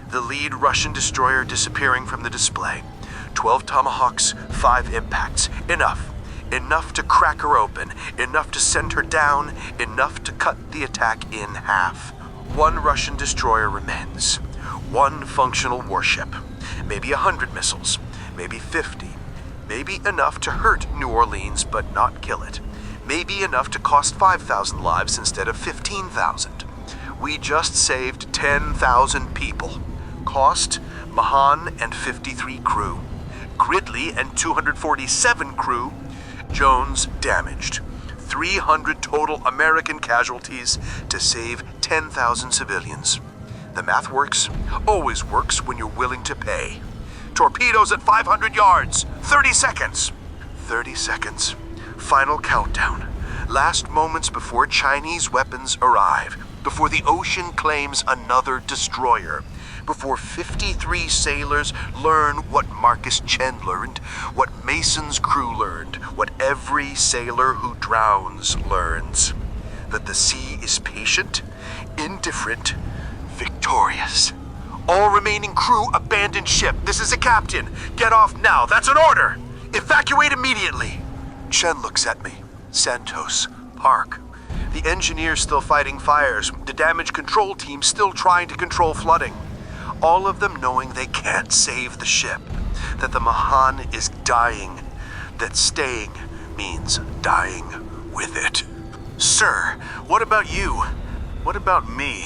The lead Russian destroyer disappearing from the display. 12 Tomahawks, 5 impacts. Enough. Enough to crack her open. Enough to send her down. Enough to cut the attack in half. 1 Russian destroyer remains. 1 functional warship. Maybe 100 missiles. Maybe 50. Maybe enough to hurt New Orleans but not kill it. Maybe enough to cost 5,000 lives instead of 15,000. We just saved 10,000 people. Cost, Mahan and 53 crew. Gridley and 247 crew. Jones damaged. 300 total American casualties to save 10,000 civilians. The math works, always works when you're willing to pay. Torpedoes at 500 yards. 30 seconds. 30 seconds. Final countdown. Last moments before Chinese weapons arrive. Before the ocean claims another destroyer. Before 53 sailors learn what Marcus Chen learned, what Mason's crew learned, what every sailor who drowns learns. That the sea is patient, indifferent, victorious. All remaining crew abandon ship. This is a captain. Get off now. That's an order. Evacuate immediately. Chen looks at me. Santos, Park. The engineers still fighting fires. The damage control team still trying to control flooding. All of them knowing they can't save the ship. That the Mahan is dying. That staying means dying with it. Sir, what about you? What about me?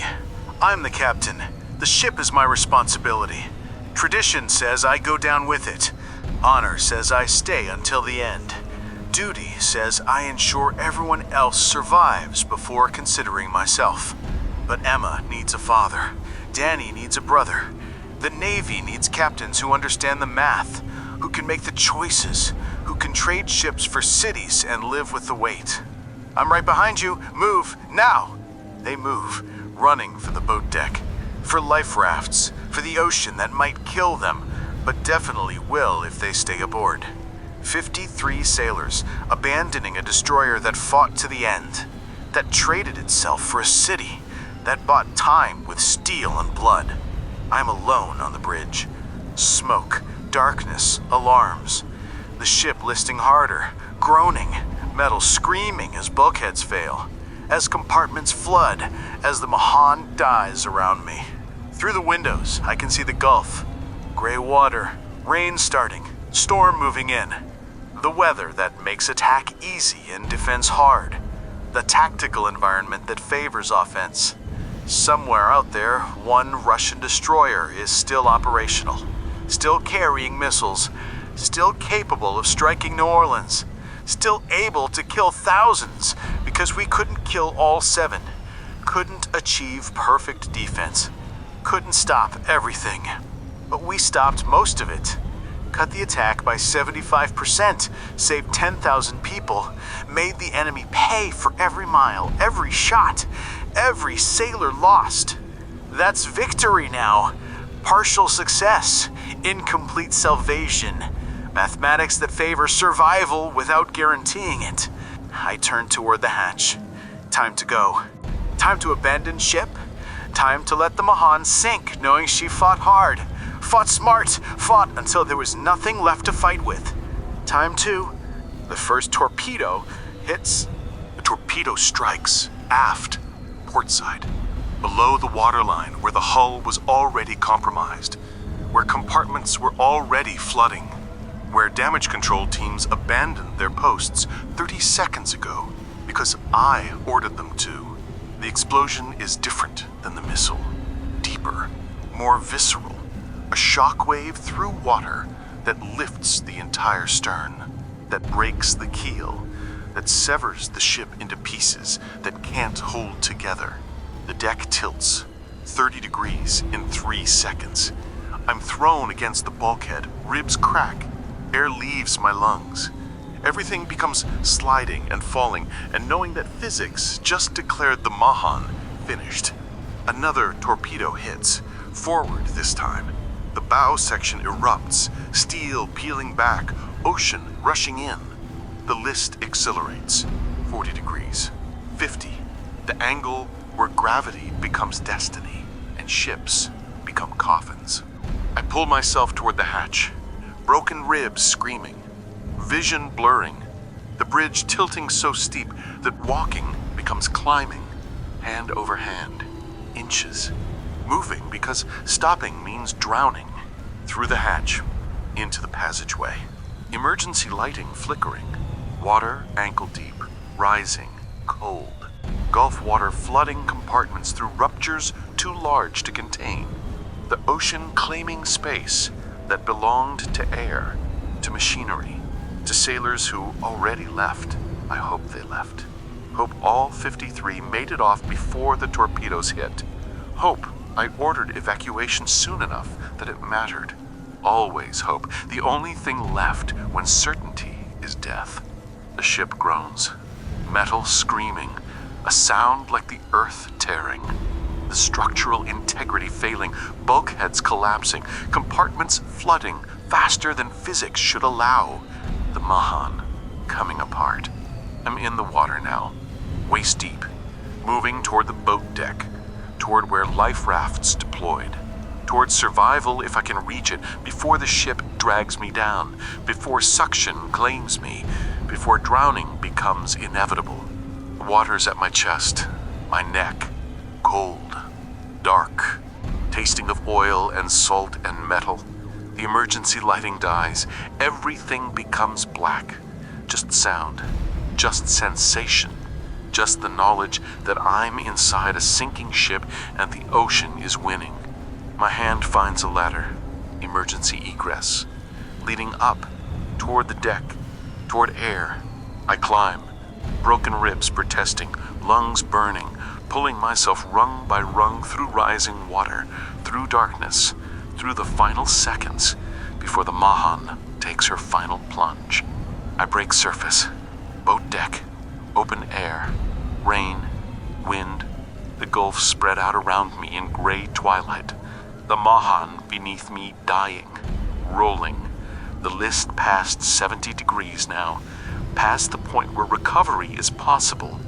I'm the captain. The ship is my responsibility. Tradition says I go down with it. Honor says I stay until the end. Duty says I ensure everyone else survives before considering myself. But Emma needs a father. Danny needs a brother. The Navy needs captains who understand the math, who can make the choices, who can trade ships for cities and live with the weight. I'm right behind you. Move, now! They move, running for the boat deck, for life rafts, for the ocean that might kill them, but definitely will if they stay aboard. 53 sailors, abandoning a destroyer that fought to the end, that traded itself for a city, that bought time with steel and blood. I'm alone on the bridge. Smoke, darkness, alarms. The ship listing harder, groaning, metal screaming as bulkheads fail, as compartments flood, as the Mahan dies around me. Through the windows, I can see the Gulf. Gray water, rain starting, storm moving in. The weather that makes attack easy and defense hard. The tactical environment that favors offense. Somewhere out there, one Russian destroyer is still operational, still carrying missiles, still capable of striking New Orleans, still able to kill thousands because we couldn't kill all 7, couldn't achieve perfect defense, couldn't stop everything. But we stopped most of it. Cut the attack by 75%, saved 10,000 people, made the enemy pay for every mile, every shot, every sailor lost. That's victory now. Partial success, incomplete salvation, mathematics that favor survival without guaranteeing it. I turned toward the hatch. Time to go. Time to abandon ship. Time to let the Mahan sink, knowing she fought hard. Fought smart, fought until there was nothing left to fight with. Time to... The first torpedo hits... The torpedo strikes, aft, portside, below the waterline where the hull was already compromised, where compartments were already flooding, where damage control teams abandoned their posts 30 seconds ago because I ordered them to. The explosion is different than the missile, deeper, more visceral. A shockwave through water that lifts the entire stern, that breaks the keel, that severs the ship into pieces that can't hold together. The deck tilts 30 degrees in 3 seconds. I'm thrown against the bulkhead, ribs crack, air leaves my lungs. Everything becomes sliding and falling, and knowing that physics just declared the Mahan finished. Another torpedo hits, forward this time. The bow section erupts, steel peeling back, ocean rushing in. The list accelerates, 40 degrees, 50, the angle where gravity becomes destiny and ships become coffins. I pull myself toward the hatch, broken ribs screaming, vision blurring, the bridge tilting so steep that walking becomes climbing, hand over hand, inches. Moving because stopping means drowning. Through the hatch, into the passageway. Emergency lighting flickering. Water ankle deep, rising, cold. Gulf water flooding compartments through ruptures too large to contain. The ocean claiming space that belonged to air, to machinery, to sailors who already left. I hope they left. Hope all 53 made it off before the torpedoes hit. Hope I ordered evacuation soon enough that it mattered. Always hope. The only thing left when certainty is death. The ship groans. Metal screaming. A sound like the earth tearing. The structural integrity failing. Bulkheads collapsing. Compartments flooding faster than physics should allow. The Mahan coming apart. I'm in the water now, waist deep, moving toward the boat deck, toward where life rafts deployed, toward survival if I can reach it before the ship drags me down, before suction claims me, before drowning becomes inevitable. The water's at my chest, my neck, cold, dark, tasting of oil and salt and metal. The emergency lighting dies. Everything becomes black. Just sound, just sensation, just the knowledge that I'm inside a sinking ship and the ocean is winning. My hand finds a ladder, emergency egress, leading up, toward the deck, toward air. I climb, broken ribs protesting, lungs burning, pulling myself rung by rung through rising water, through darkness, through the final seconds before the Mahan takes her final plunge. I break surface, boat deck, open air, rain, wind, the gulf spread out around me in gray twilight, the Mahan beneath me dying, rolling, the list past 70 degrees now, past the point where recovery is possible,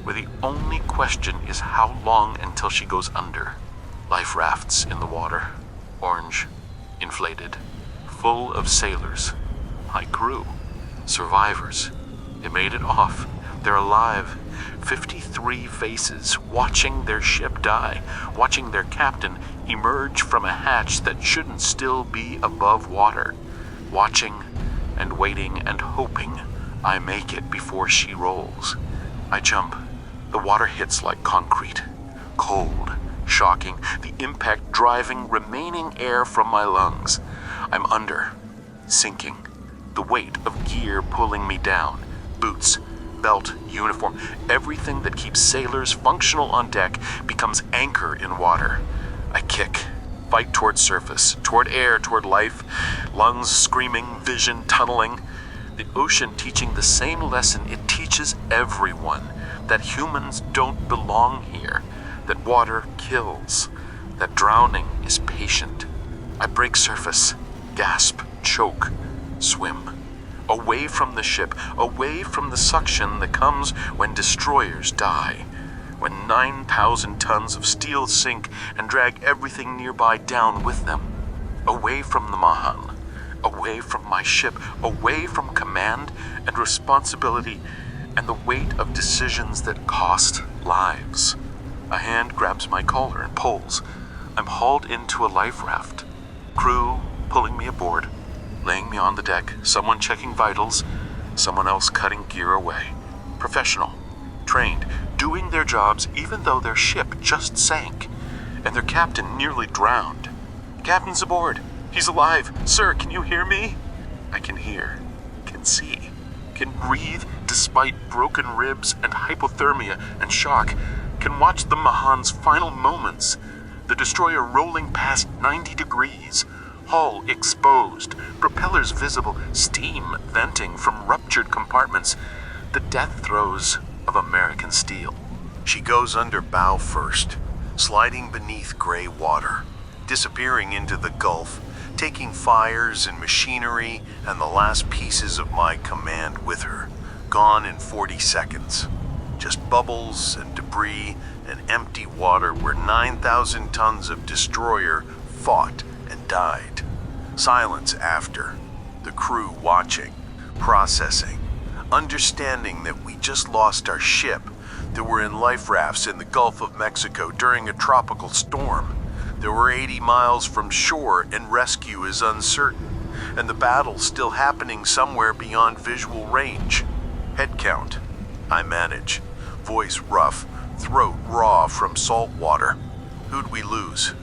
where the only question is how long until she goes under. Life rafts in the water, orange, inflated, full of sailors, my crew. Survivors. They made it off. They're alive. 53 faces watching their ship die, watching their captain emerge from a hatch that shouldn't still be above water, watching and waiting and hoping I make it before she rolls. I jump. The water hits like concrete. Cold, shocking, the impact driving remaining air from my lungs. I'm under, sinking. The weight of gear pulling me down. Boots, belt, uniform, everything that keeps sailors functional on deck becomes anchor in water. I kick, fight toward surface, toward air, toward life, lungs screaming, vision tunneling. The ocean teaching the same lesson it teaches everyone, that humans don't belong here, that water kills, that drowning is patient. I break surface, gasp, choke, swim. Away from the ship, away from the suction that comes when destroyers die, when 9,000 tons of steel sink and drag everything nearby down with them. Away from the Mahan, away from my ship, away from command and responsibility and the weight of decisions that cost lives. A hand grabs my collar and pulls. I'm hauled into a life raft. Crew pulling me aboard, laying me on the deck, someone checking vitals, someone else cutting gear away. Professional, trained, doing their jobs even though their ship just sank, and their captain nearly drowned. Captain's aboard. He's alive. Sir, can you hear me? I can hear, can see, can breathe despite broken ribs and hypothermia and shock, can watch the Mahan's final moments, the destroyer rolling past 90 degrees, hull exposed, propellers visible, steam venting from ruptured compartments, the death throes of American steel. She goes under bow first, sliding beneath gray water, disappearing into the Gulf, taking fires and machinery and the last pieces of my command with her, gone in 40 seconds. Just bubbles and debris and empty water where 9,000 tons of destroyer fought and died. Silence after, the crew watching, processing, understanding that we just lost our ship, that we're in life rafts in the Gulf of Mexico during a tropical storm, that we're 80 miles from shore and rescue is uncertain, and the battle's still happening somewhere beyond visual range. Head count, I manage. Voice rough, throat raw from salt water. Who'd we lose?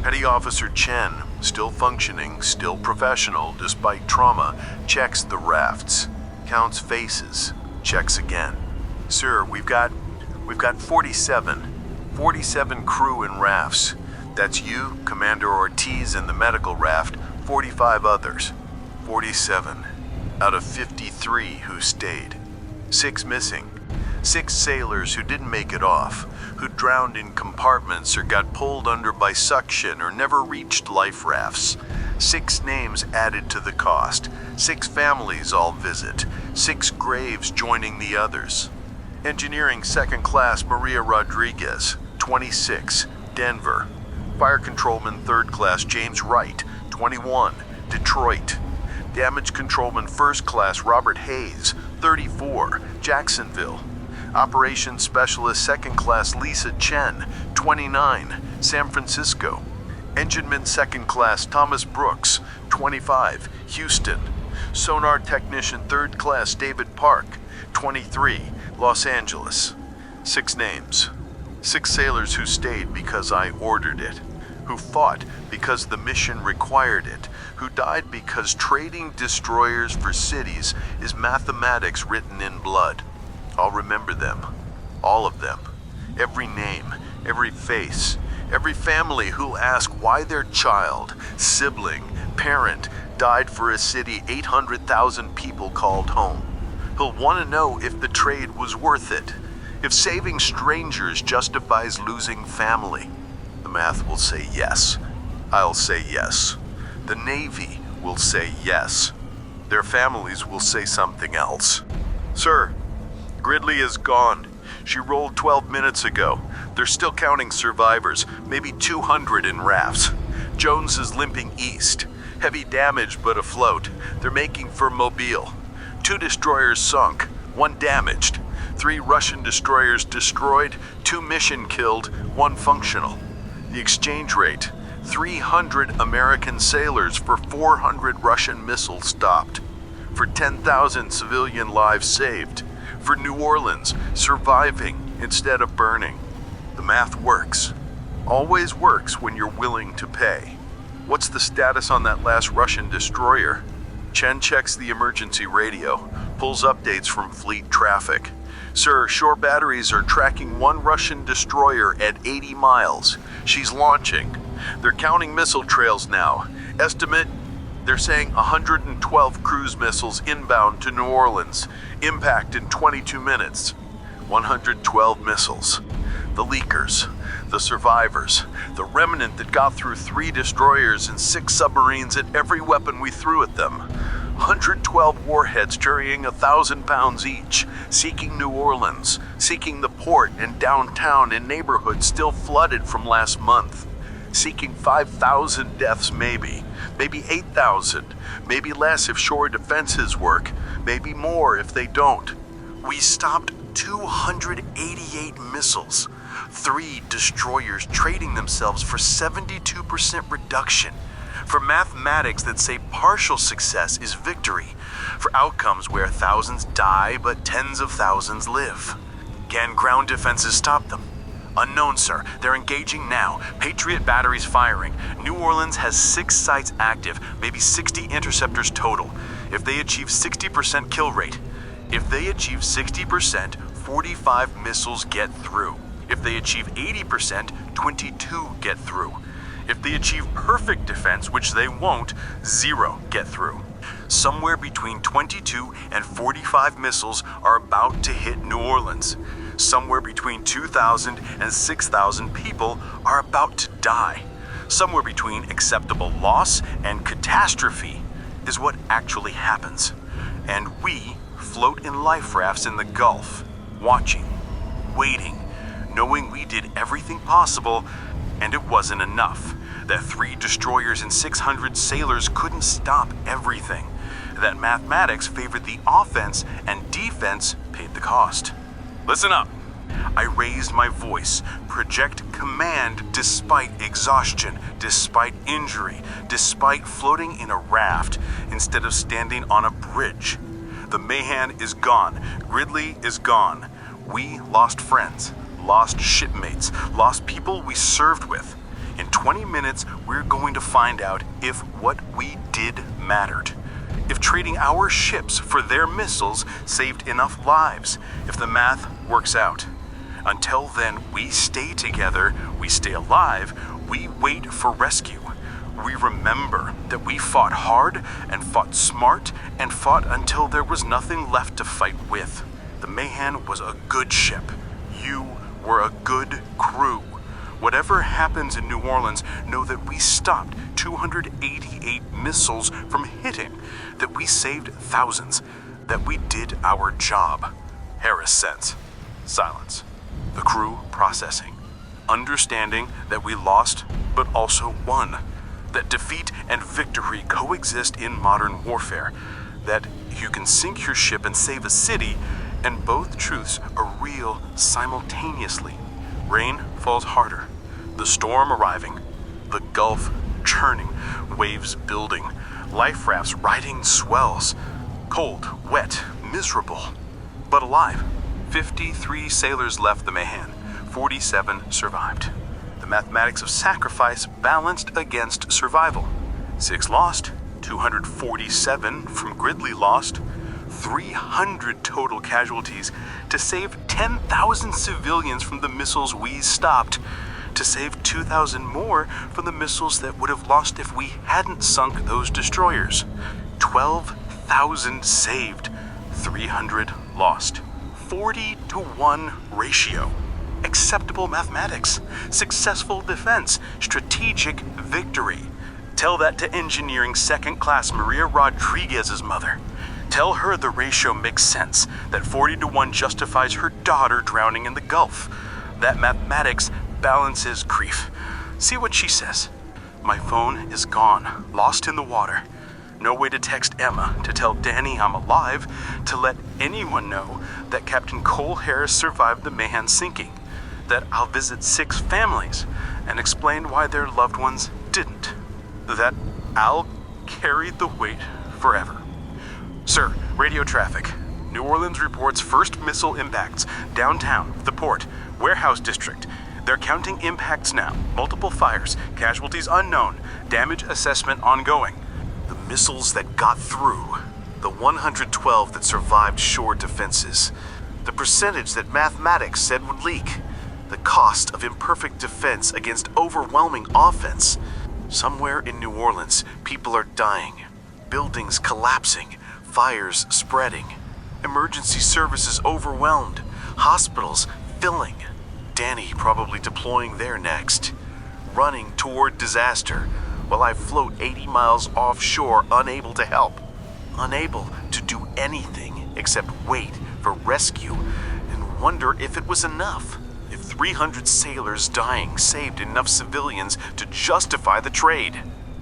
Petty Officer Chen, still functioning, still professional despite trauma, checks the rafts, counts faces, checks again. Sir, we've got 47 crew in rafts. That's you, Commander Ortiz in the medical raft, 45 others. 47 out of 53 who stayed. 6 missing. 6 sailors who didn't make it off, who drowned in compartments or got pulled under by suction or never reached life rafts. 6 names added to the cost. 6 families all visit. 6 graves joining the others. Engineering Second Class Maria Rodriguez, 26, Denver. Fire Controlman Third Class James Wright, 21, Detroit. Damage Controlman First Class Robert Hayes, 34, Jacksonville. Operations Specialist Second Class Lisa Chen, 29, San Francisco. Engineman Second Class Thomas Brooks, 25, Houston. Sonar Technician Third Class David Park, 23, Los Angeles. 6 names. 6 sailors who stayed because I ordered it, who fought because the mission required it, who died because trading destroyers for cities is mathematics written in blood. I'll remember them. All of them. Every name, every face, every family who'll ask why their child, sibling, parent died for a city 800,000 people called home. He'll want to know if the trade was worth it, if saving strangers justifies losing family. The math will say yes. I'll say yes. The Navy will say yes. Their families will say something else. Sir, Gridley is gone. She rolled 12 minutes ago. They're still counting survivors, maybe 200 in rafts. Jones is limping east. Heavy damage but afloat. They're making for Mobile. 2 destroyers sunk, 1 damaged. 3 Russian destroyers destroyed, 2 mission killed, 1 functional. The exchange rate, 300 American sailors for 400 Russian missiles stopped. For 10,000 civilian lives saved. For New Orleans surviving instead of burning. The math works. Always works when you're willing to pay. What's the status on that last Russian destroyer? Chen checks the emergency radio, pulls updates from fleet traffic. Sir, shore batteries are tracking 1 Russian destroyer at 80 miles. She's launching. They're counting missile trails now. Estimate, they're saying 112 cruise missiles inbound to New Orleans. Impact in 22 minutes. 112 missiles. The leakers, the survivors, the remnant that got through 3 destroyers and 6 submarines at every weapon we threw at them. 112 warheads carrying 1,000 pounds each, seeking New Orleans, seeking the port and downtown and neighborhoods still flooded from last month. Seeking 5,000 deaths maybe 8,000, maybe less if shore defenses work, maybe more if they don't. We stopped 288 missiles, 3 destroyers trading themselves for 72% reduction, for mathematics that say partial success is victory, for outcomes where thousands die but tens of thousands live. Can ground defenses stop them? Unknown, sir. They're engaging now. Patriot batteries firing. New Orleans has 6 sites active, maybe 60 interceptors total. If they achieve 60% kill rate, 45 missiles get through. If they achieve 80%, 22 get through. If they achieve perfect defense, which they won't, 0 get through. Somewhere between 22 and 45 missiles are about to hit New Orleans. Somewhere between 2,000 and 6,000 people are about to die. Somewhere between acceptable loss and catastrophe is what actually happens. And we float in life rafts in the Gulf, watching, waiting, knowing we did everything possible and it wasn't enough. That 3 destroyers and 600 sailors couldn't stop everything. That mathematics favored the offense and defense paid the cost. Listen up. I raised my voice, project command despite exhaustion, despite injury, despite floating in a raft instead of standing on a bridge. The Mahan is gone. Gridley is gone. We lost friends, lost shipmates, lost people we served with. In 20 minutes, we're going to find out if what we did mattered. If trading our ships for their missiles saved enough lives, if the math works out. Until then, we stay together, we stay alive, we wait for rescue. We remember that we fought hard and fought smart and fought until there was nothing left to fight with. The Mayhan was a good ship. You were a good crew. Whatever happens in New Orleans, know that we stopped 288 missiles from hitting, that we saved thousands, that we did our job. Harris says. Silence. The crew processing. Understanding that we lost, but also won. That defeat and victory coexist in modern warfare. That you can sink your ship and save a city, and both truths are real simultaneously. Rain falls harder. The storm arriving. The Gulf churning. Waves building. Life rafts riding swells. Cold, wet, miserable, but alive. 53 sailors left the Mayhan. 47 survived. The mathematics of sacrifice balanced against survival. 6 lost, 247 from Gridley lost, 300 total casualties to save 10,000 civilians from the missiles we stopped, to save 2,000 more from the missiles that would have lost if we hadn't sunk those destroyers. 12,000 saved, 300 lost. 40-to-1 ratio. Acceptable mathematics. Successful defense. Strategic victory. Tell that to engineering second-class Maria Rodriguez's mother. Tell her the ratio makes sense, that 40-to-1 justifies her daughter drowning in the Gulf. That mathematics balances grief. See what she says. My phone is gone, lost in the water. No way to text Emma to tell Danny I'm alive, to let anyone know that Captain Cole Harris survived the Mayhan sinking, that I'll visit 6 families and explain why their loved ones didn't, that I'll carry the weight forever. Sir, radio traffic. New Orleans reports first missile impacts downtown, the port, warehouse district. They're counting impacts now. Multiple fires, casualties unknown, damage assessment ongoing. The missiles that got through, the 112 that survived shore defenses, the percentage that mathematics said would leak, the cost of imperfect defense against overwhelming offense. Somewhere in New Orleans, people are dying, buildings collapsing, fires spreading, emergency services overwhelmed, hospitals filling. Danny probably deploying there next, running toward disaster, while I float 80 miles offshore, unable to help, unable to do anything except wait for rescue and wonder if it was enough, if 300 sailors dying saved enough civilians to justify the trade,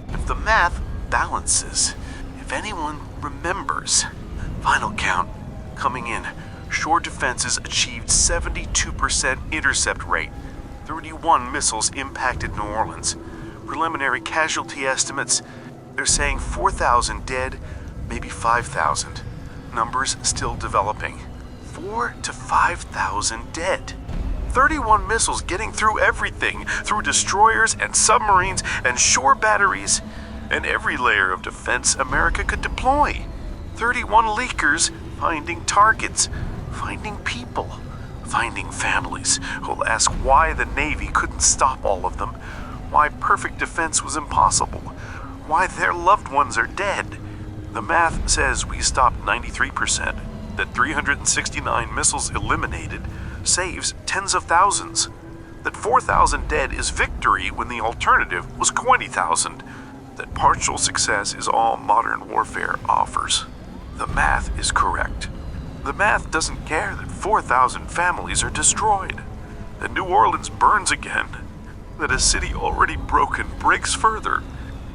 if the math balances, if anyone remembers. Final count coming in. Shore defenses achieved 72% intercept rate. 31 missiles impacted New Orleans. Preliminary casualty estimates, they're saying 4,000 dead, maybe 5,000. Numbers still developing. 4,000 to 5,000 dead. 31 missiles getting through everything, through destroyers and submarines and shore batteries, and every layer of defense America could deploy. 31 leakers finding targets, finding people, finding families who'll ask why the Navy couldn't stop all of them, why perfect defense was impossible, why their loved ones are dead. The math says we stopped 93%, that 369 missiles eliminated saves tens of thousands, that 4,000 dead is victory when the alternative was 20,000, that partial success is all modern warfare offers. The math is correct. The math doesn't care that 4,000 families are destroyed, that New Orleans burns again, that a city already broken breaks further,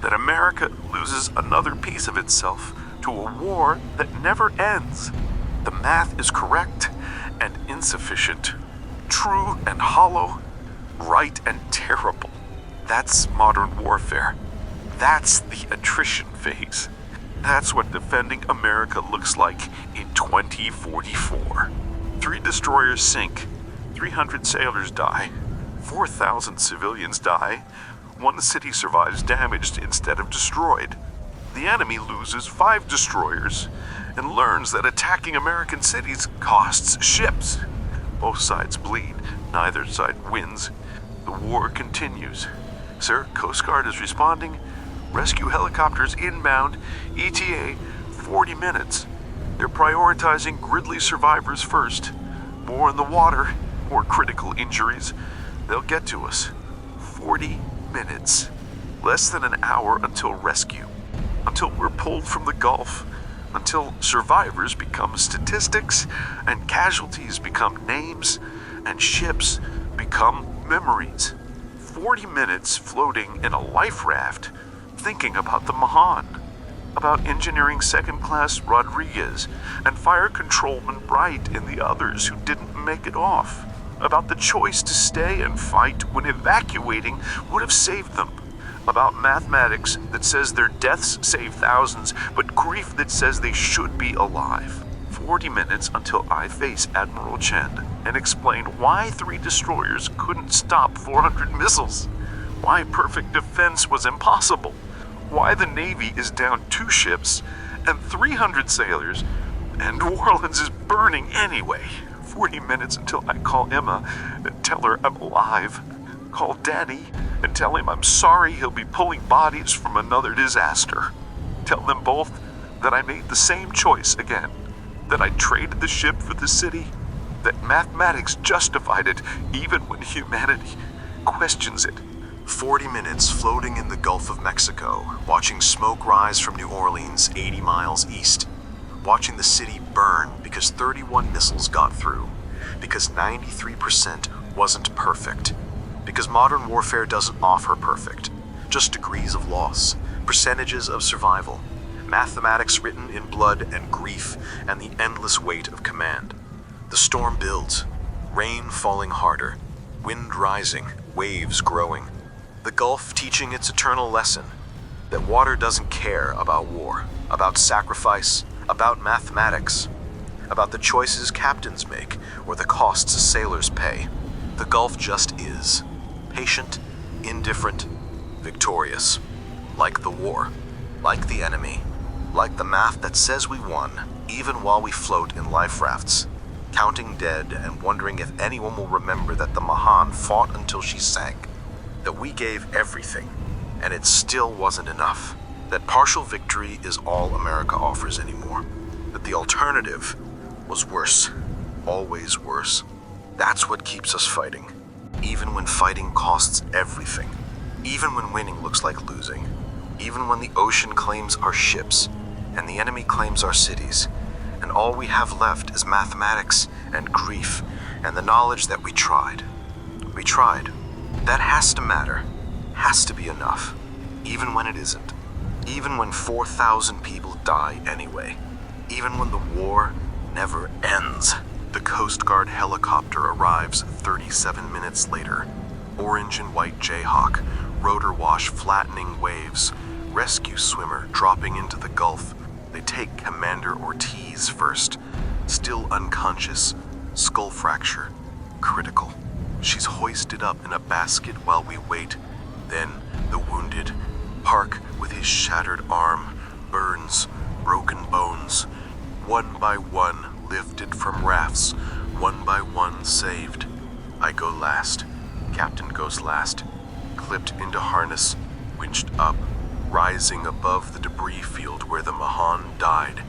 that America loses another piece of itself to a war that never ends. The math is correct and insufficient, true and hollow, right and terrible. That's modern warfare. That's the attrition phase. That's what defending America looks like in 2044. 3 destroyers sink, 300 sailors die, 4,000 civilians die, 1 city survives damaged instead of destroyed. The enemy loses 5 destroyers and learns that attacking American cities costs ships. Both sides bleed, neither side wins. The war continues. Sir, Coast Guard is responding. Rescue helicopters inbound, ETA 40 minutes. They're prioritizing Gridley survivors first. More in the water, more critical injuries. They'll get to us. 40 minutes. Less than an hour until rescue. Until we're pulled from the Gulf. Until survivors become statistics, and casualties become names, and ships become memories. 40 minutes floating in a life raft, thinking about the Mahan, about engineering second-class Rodriguez and fire controlman Bright and the others who didn't make it off, about the choice to stay and fight when evacuating would have saved them, about mathematics that says their deaths save thousands, but grief that says they should be alive. 40 minutes until I face Admiral Chen and explain why 3 destroyers couldn't stop 400 missiles, why perfect defense was impossible, why the Navy is down 2 ships and 300 sailors, and New Orleans is burning anyway. 40 minutes until I call Emma and tell her I'm alive. Call Danny and tell him I'm sorry he'll be pulling bodies from another disaster. Tell them both that I made the same choice again, that I traded the ship for the city, that mathematics justified it even when humanity questions it. 40 minutes floating in the Gulf of Mexico, watching smoke rise from New Orleans 80 miles east, watching the city burn because 31 missiles got through, because 93% wasn't perfect, because modern warfare doesn't offer perfect, just degrees of loss, percentages of survival, mathematics written in blood and grief, and the endless weight of command. The storm builds, rain falling harder, wind rising, waves growing. The Gulf teaching its eternal lesson, that water doesn't care about war, about sacrifice, about mathematics, about the choices captains make or the costs sailors pay. The Gulf just is, patient, indifferent, victorious, like the war, like the enemy, like the math that says we won, even while we float in life rafts, counting dead and wondering if anyone will remember that the Mahan fought until she sank, that we gave everything, and it still wasn't enough, that partial victory is all America offers anymore, that the alternative was worse, always worse. That's what keeps us fighting, even when fighting costs everything, even when winning looks like losing, even when the ocean claims our ships, and the enemy claims our cities, and all we have left is mathematics and grief, and the knowledge that we tried. We tried. That has to matter, has to be enough, even when it isn't, even when 4,000 people die anyway, even when the war never ends. The Coast Guard helicopter arrives 37 minutes later. Orange and white Jayhawk, rotor wash flattening waves, rescue swimmer dropping into the Gulf. They take Commander Ortiz first, still unconscious, skull fracture, critical. She's hoisted up in a basket while we wait. Then the wounded, Park with his shattered arm, Burns, broken bones. One by one lifted from rafts, one by one saved. I go last. Captain goes last. Clipped into harness, winched up, rising above the debris field where the Mahan died,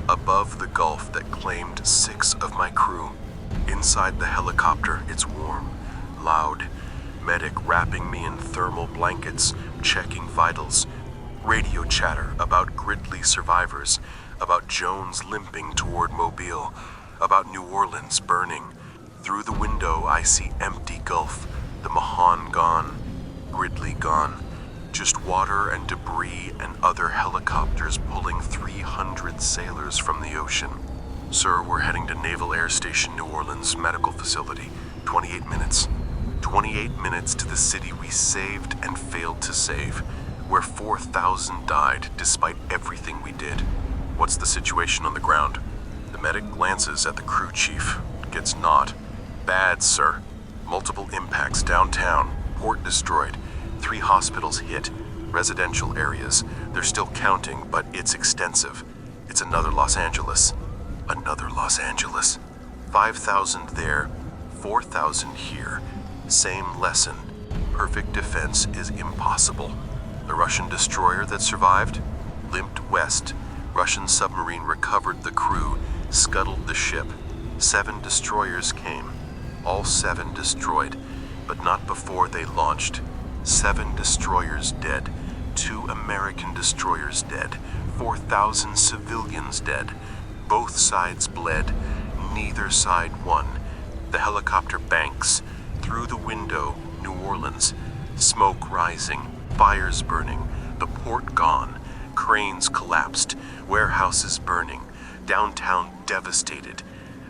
above the Gulf that claimed 6 of my crew. Inside the helicopter, it's warm, loud. Medic wrapping me in thermal blankets, checking vitals. Radio chatter about Gridley survivors, about Jones limping toward Mobile, about New Orleans burning. Through the window, I see empty Gulf, the Mahan gone, Gridley gone. Just water and debris and other helicopters pulling 300 sailors from the ocean. Sir, we're heading to Naval Air Station New Orleans Medical Facility. 28 minutes. 28 minutes to the city we saved and failed to save, where 4,000 died despite everything we did. What's the situation on the ground? The medic glances at the crew chief, gets naught. Bad, sir. Multiple impacts downtown, port destroyed, 3 hospitals hit, residential areas. They're still counting, but it's extensive. It's another Los Angeles. Another Los Angeles. 5,000 there, 4,000 here. Same lesson. Perfect defense is impossible. The Russian destroyer that survived limped west. Russian submarine recovered the crew, scuttled the ship. 7 destroyers came. All 7 destroyed, but not before they launched. 7 destroyers dead. 2 American destroyers dead. 4,000 civilians dead. Both sides bled. Neither side won. The helicopter banks. Through the window, New Orleans. Smoke rising. Fires burning. The port gone. Cranes collapsed. Warehouses burning. Downtown devastated.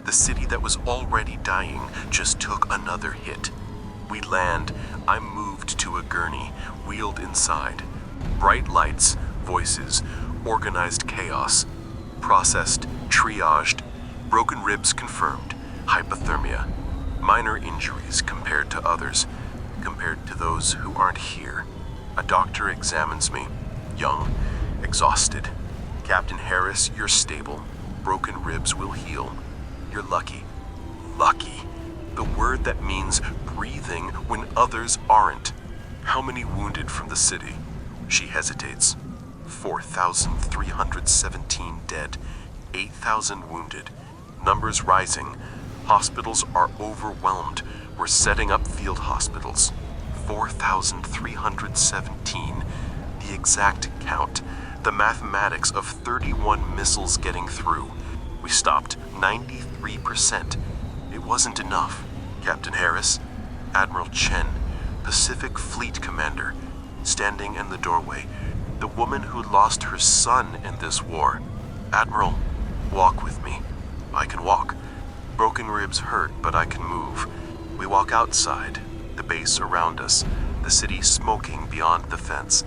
The city that was already dying just took another hit. We land. I'm moved to a gurney, wheeled inside. Bright lights, voices, organized chaos. Processed, triaged. Broken ribs confirmed. Hypothermia. Minor injuries compared to others, compared to those who aren't here. A doctor examines me. Young, exhausted. Captain Harris, you're stable. Broken ribs will heal. You're lucky. Lucky. The word that means breathing when others aren't. How many wounded from the city? She hesitates. 4,317 dead. 8,000 wounded. Numbers rising. Hospitals are overwhelmed. We're setting up field hospitals. 4,317. The exact count. The mathematics of 31 missiles getting through. We stopped 93%. It wasn't enough. Captain Harris, Admiral Chen, Pacific Fleet Commander, standing in the doorway. The woman who lost her son in this war. Admiral, walk with me. I can walk. Broken ribs hurt, but I can move. We walk outside, the base around us, the city smoking beyond the fence.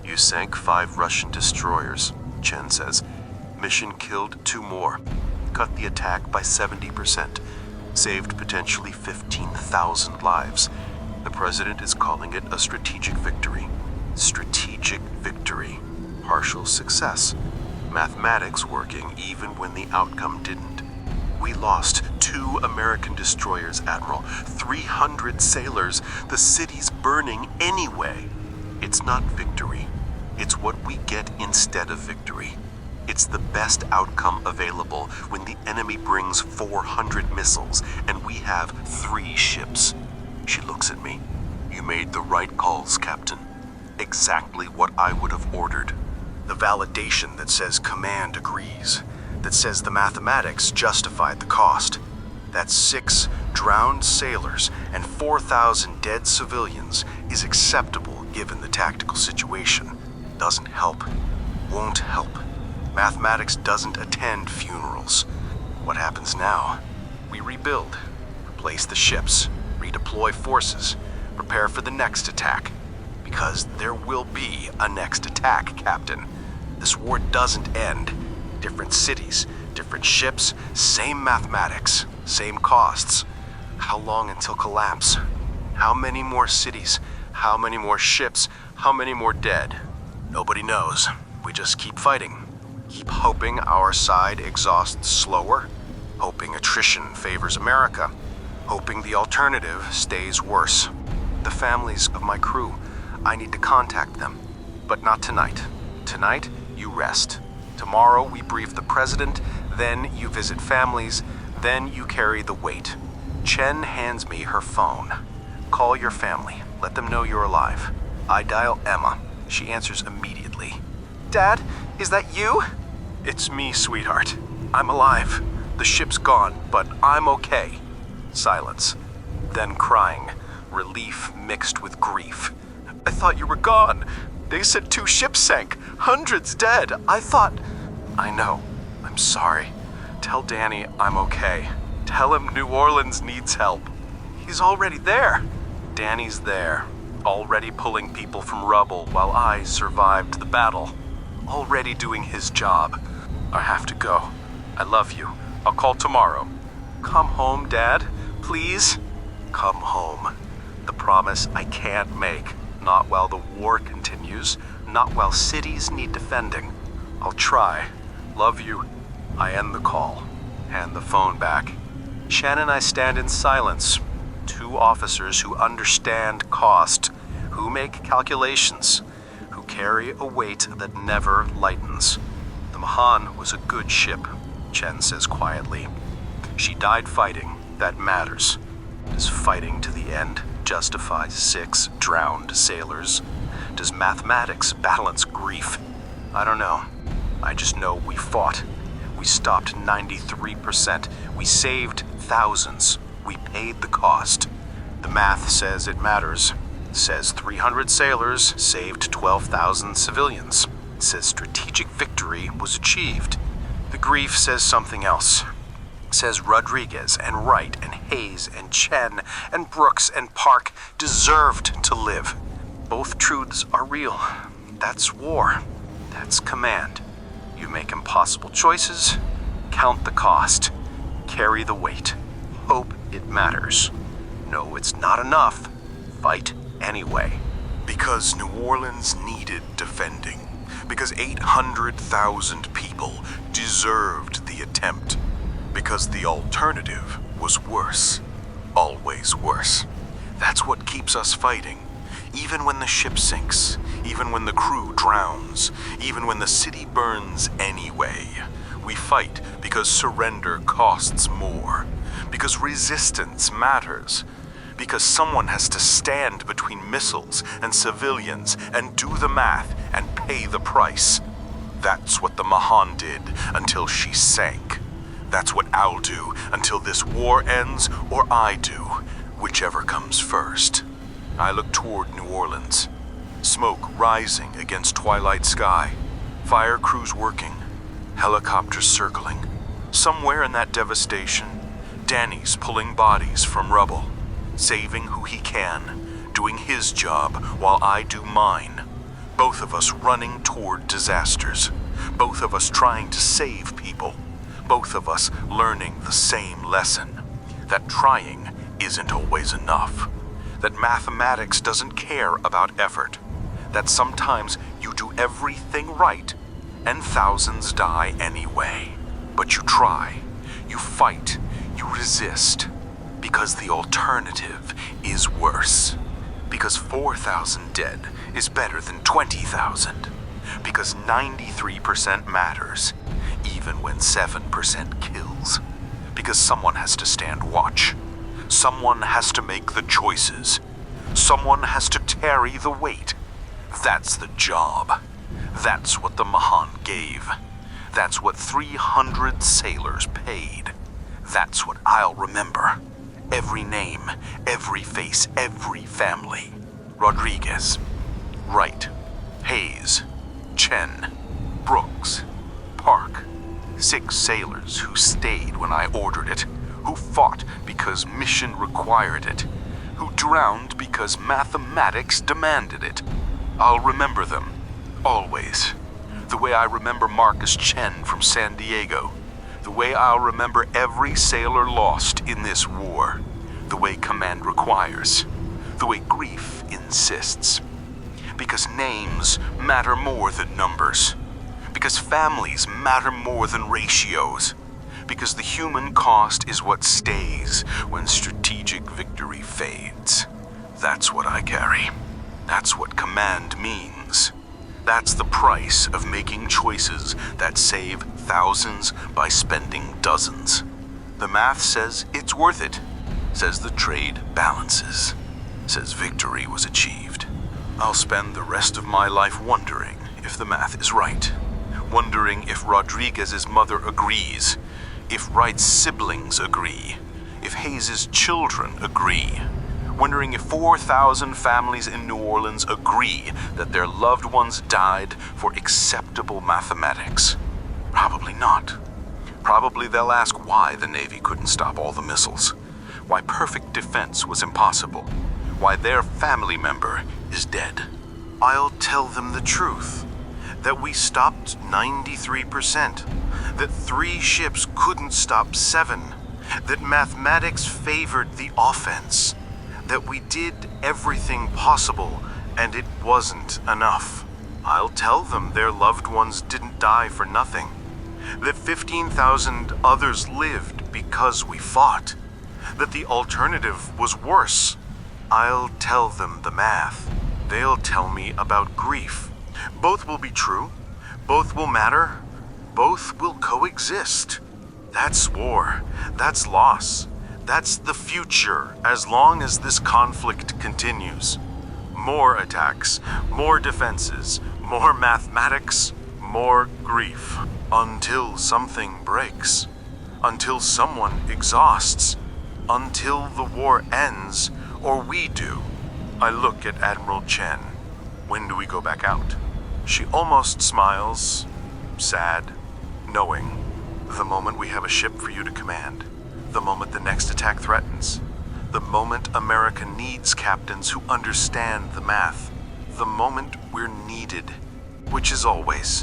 You sank 5 Russian destroyers, Chen says. Mission killed 2 more. Cut the attack by 70%. Saved potentially 15,000 lives. The president is calling it a strategic victory. Strategic victory. Partial success. Mathematics working even when the outcome didn't. We lost 2 American destroyers, Admiral. 300 sailors. The city's burning anyway. It's not victory. It's what we get instead of victory. It's the best outcome available when the enemy brings 400 missiles and we have 3 ships. She looks at me. You made the right calls, Captain. Exactly what I would have ordered. The validation that says command agrees, that says the mathematics justified the cost, that 6 drowned sailors and 4,000 dead civilians is acceptable given the tactical situation, doesn't help, won't help. Mathematics doesn't attend funerals. What happens now? We rebuild, replace the ships, redeploy forces, prepare for the next attack. Because there will be a next attack, Captain. This war doesn't end. Different cities, different ships, same mathematics, same costs. How long until collapse? How many more cities? How many more ships? How many more dead? Nobody knows. We just keep fighting. Keep hoping our side exhausts slower. Hoping attrition favors America. Hoping the alternative stays worse. The families of my crew, I need to contact them. But not tonight. Tonight, you rest. Tomorrow, we brief the president, then you visit families, then you carry the weight. Chen hands me her phone. Call your family. Let them know you're alive. I dial Emma. She answers immediately. Dad, is that you? It's me, sweetheart. I'm alive. The ship's gone, but I'm okay. Silence. Then crying. Relief mixed with grief. I thought you were gone. They said 2 ships sank. Hundreds dead. I know. I'm sorry. Tell Danny I'm okay. Tell him New Orleans needs help. He's already there. Danny's there. Already pulling people from rubble while I survived the battle. Already doing his job. I have to go. I love you. I'll call tomorrow. Come home, Dad. Please? Come home. The promise I can't make. Not while the war continues. Not while cities need defending. I'll try. Love you. I end the call. Hand the phone back. Chen and I stand in silence. 2 officers who understand cost. Who make calculations. Who carry a weight that never lightens. The Mahan was a good ship, Chen says quietly. She died fighting, that matters. Does fighting to the end justify 6 drowned sailors? Does mathematics balance grief? I don't know. I just know we fought. We stopped 93%. We saved thousands. We paid the cost. The math says it matters. It says 300 sailors saved 12,000 civilians. It says strategic victory was achieved. The grief says something else. It says Rodriguez and Wright and Hayes and Chen and Brooks and Park deserved to live. Both truths are real. That's war. That's command. You make impossible choices, count the cost, carry the weight, hope it matters. No, it's not enough. Fight anyway. Because New Orleans needed defending. Because 800,000 people deserved the attempt. Because the alternative was worse. Always worse. That's what keeps us fighting. Even when the ship sinks, even when the crew drowns, even when the city burns anyway. We fight because surrender costs more. Because resistance matters. Because someone has to stand between missiles and civilians and do the math and pay the price. That's what the Mahan did until she sank. That's what I'll do until this war ends, or I do, whichever comes first. I look toward New Orleans. Smoke rising against twilight sky. Fire crews working. Helicopters circling. Somewhere in that devastation, Danny's pulling bodies from rubble. Saving who he can. Doing his job while I do mine. Both of us running toward disasters. Both of us trying to save people. Both of us learning the same lesson. That trying isn't always enough. That mathematics doesn't care about effort. That sometimes you do everything right, and thousands die anyway. But you try, you fight, you resist, because the alternative is worse. Because 4,000 dead is better than 20,000. Because 93% matters, even when 7% kills. Because someone has to stand watch. Someone has to make the choices. Someone has to carry the weight. That's the job. That's what the Mahan gave. That's what 300 sailors paid. That's what I'll remember. Every name, every face, every family. Rodriguez, Wright, Hayes, Chen, Brooks, Park. 6 sailors who stayed when I ordered it. Who fought because mission required it. Who drowned because mathematics demanded it. I'll remember them. Always. The way I remember Marcus Chen from San Diego. The way I'll remember every sailor lost in this war. The way command requires. The way grief insists. Because names matter more than numbers. Because families matter more than ratios. Because the human cost is what stays when strategic victory fades. That's what I carry. That's what command means. That's the price of making choices that save thousands by spending dozens. The math says it's worth it. Says the trade balances. Says victory was achieved. I'll spend the rest of my life wondering if the math is right. Wondering if Rodriguez's mother agrees. If Wright's siblings agree. If Hayes's children agree. Wondering if 4,000 families in New Orleans agree that their loved ones died for acceptable mathematics. Probably not. Probably they'll ask why the Navy couldn't stop all the missiles. Why perfect defense was impossible. Why their family member is dead. I'll tell them the truth. That we stopped 93%. That 3 ships couldn't stop 7. That mathematics favored the offense. That we did everything possible, and it wasn't enough. I'll tell them their loved ones didn't die for nothing. That 15,000 others lived because we fought. That the alternative was worse. I'll tell them the math. They'll tell me about grief, Both will be true. Both will matter. Both will coexist. That's war. That's loss. That's the future as long as this conflict continues. More attacks, more defenses, more mathematics, more grief. Until something breaks. Until someone exhausts. Until the war ends, or we do. I look at Admiral Chen. When do we go back out? She almost smiles, sad, knowing. The moment we have a ship for you to command. The moment the next attack threatens. The moment America needs captains who understand the math. The moment we're needed. Which is always.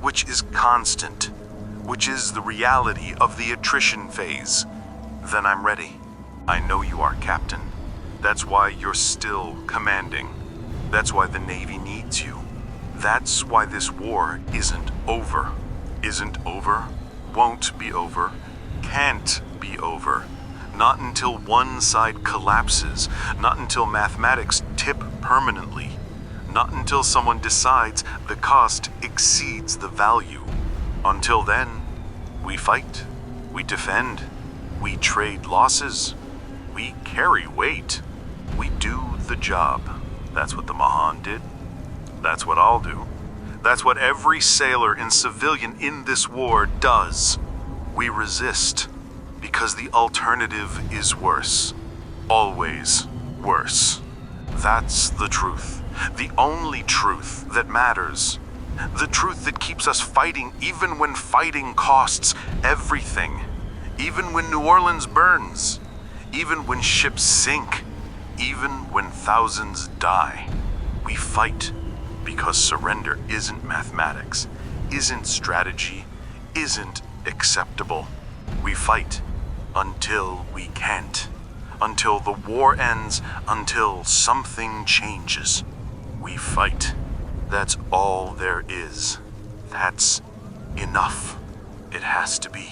Which is constant. Which is the reality of the attrition phase. Then I'm ready. I know you are, Captain. That's why you're still commanding. That's why the Navy needs you. That's why this war isn't over. Isn't over, won't be over, can't be over. Not until one side collapses. Not until mathematics tip permanently. Not until someone decides the cost exceeds the value. Until then, we fight, we defend, we trade losses, we carry weight, we do the job. That's what the Mahan did. That's what I'll do. That's what every sailor and civilian in this war does. We resist, because the alternative is worse. Always worse. That's the truth. The only truth that matters. The truth that keeps us fighting even when fighting costs everything. Even when New Orleans burns. Even when ships sink. Even when thousands die. We fight because surrender isn't mathematics, isn't strategy, isn't acceptable. We fight until we can't. Until the war ends, until something changes. We fight. That's all there is. That's enough. It has to be.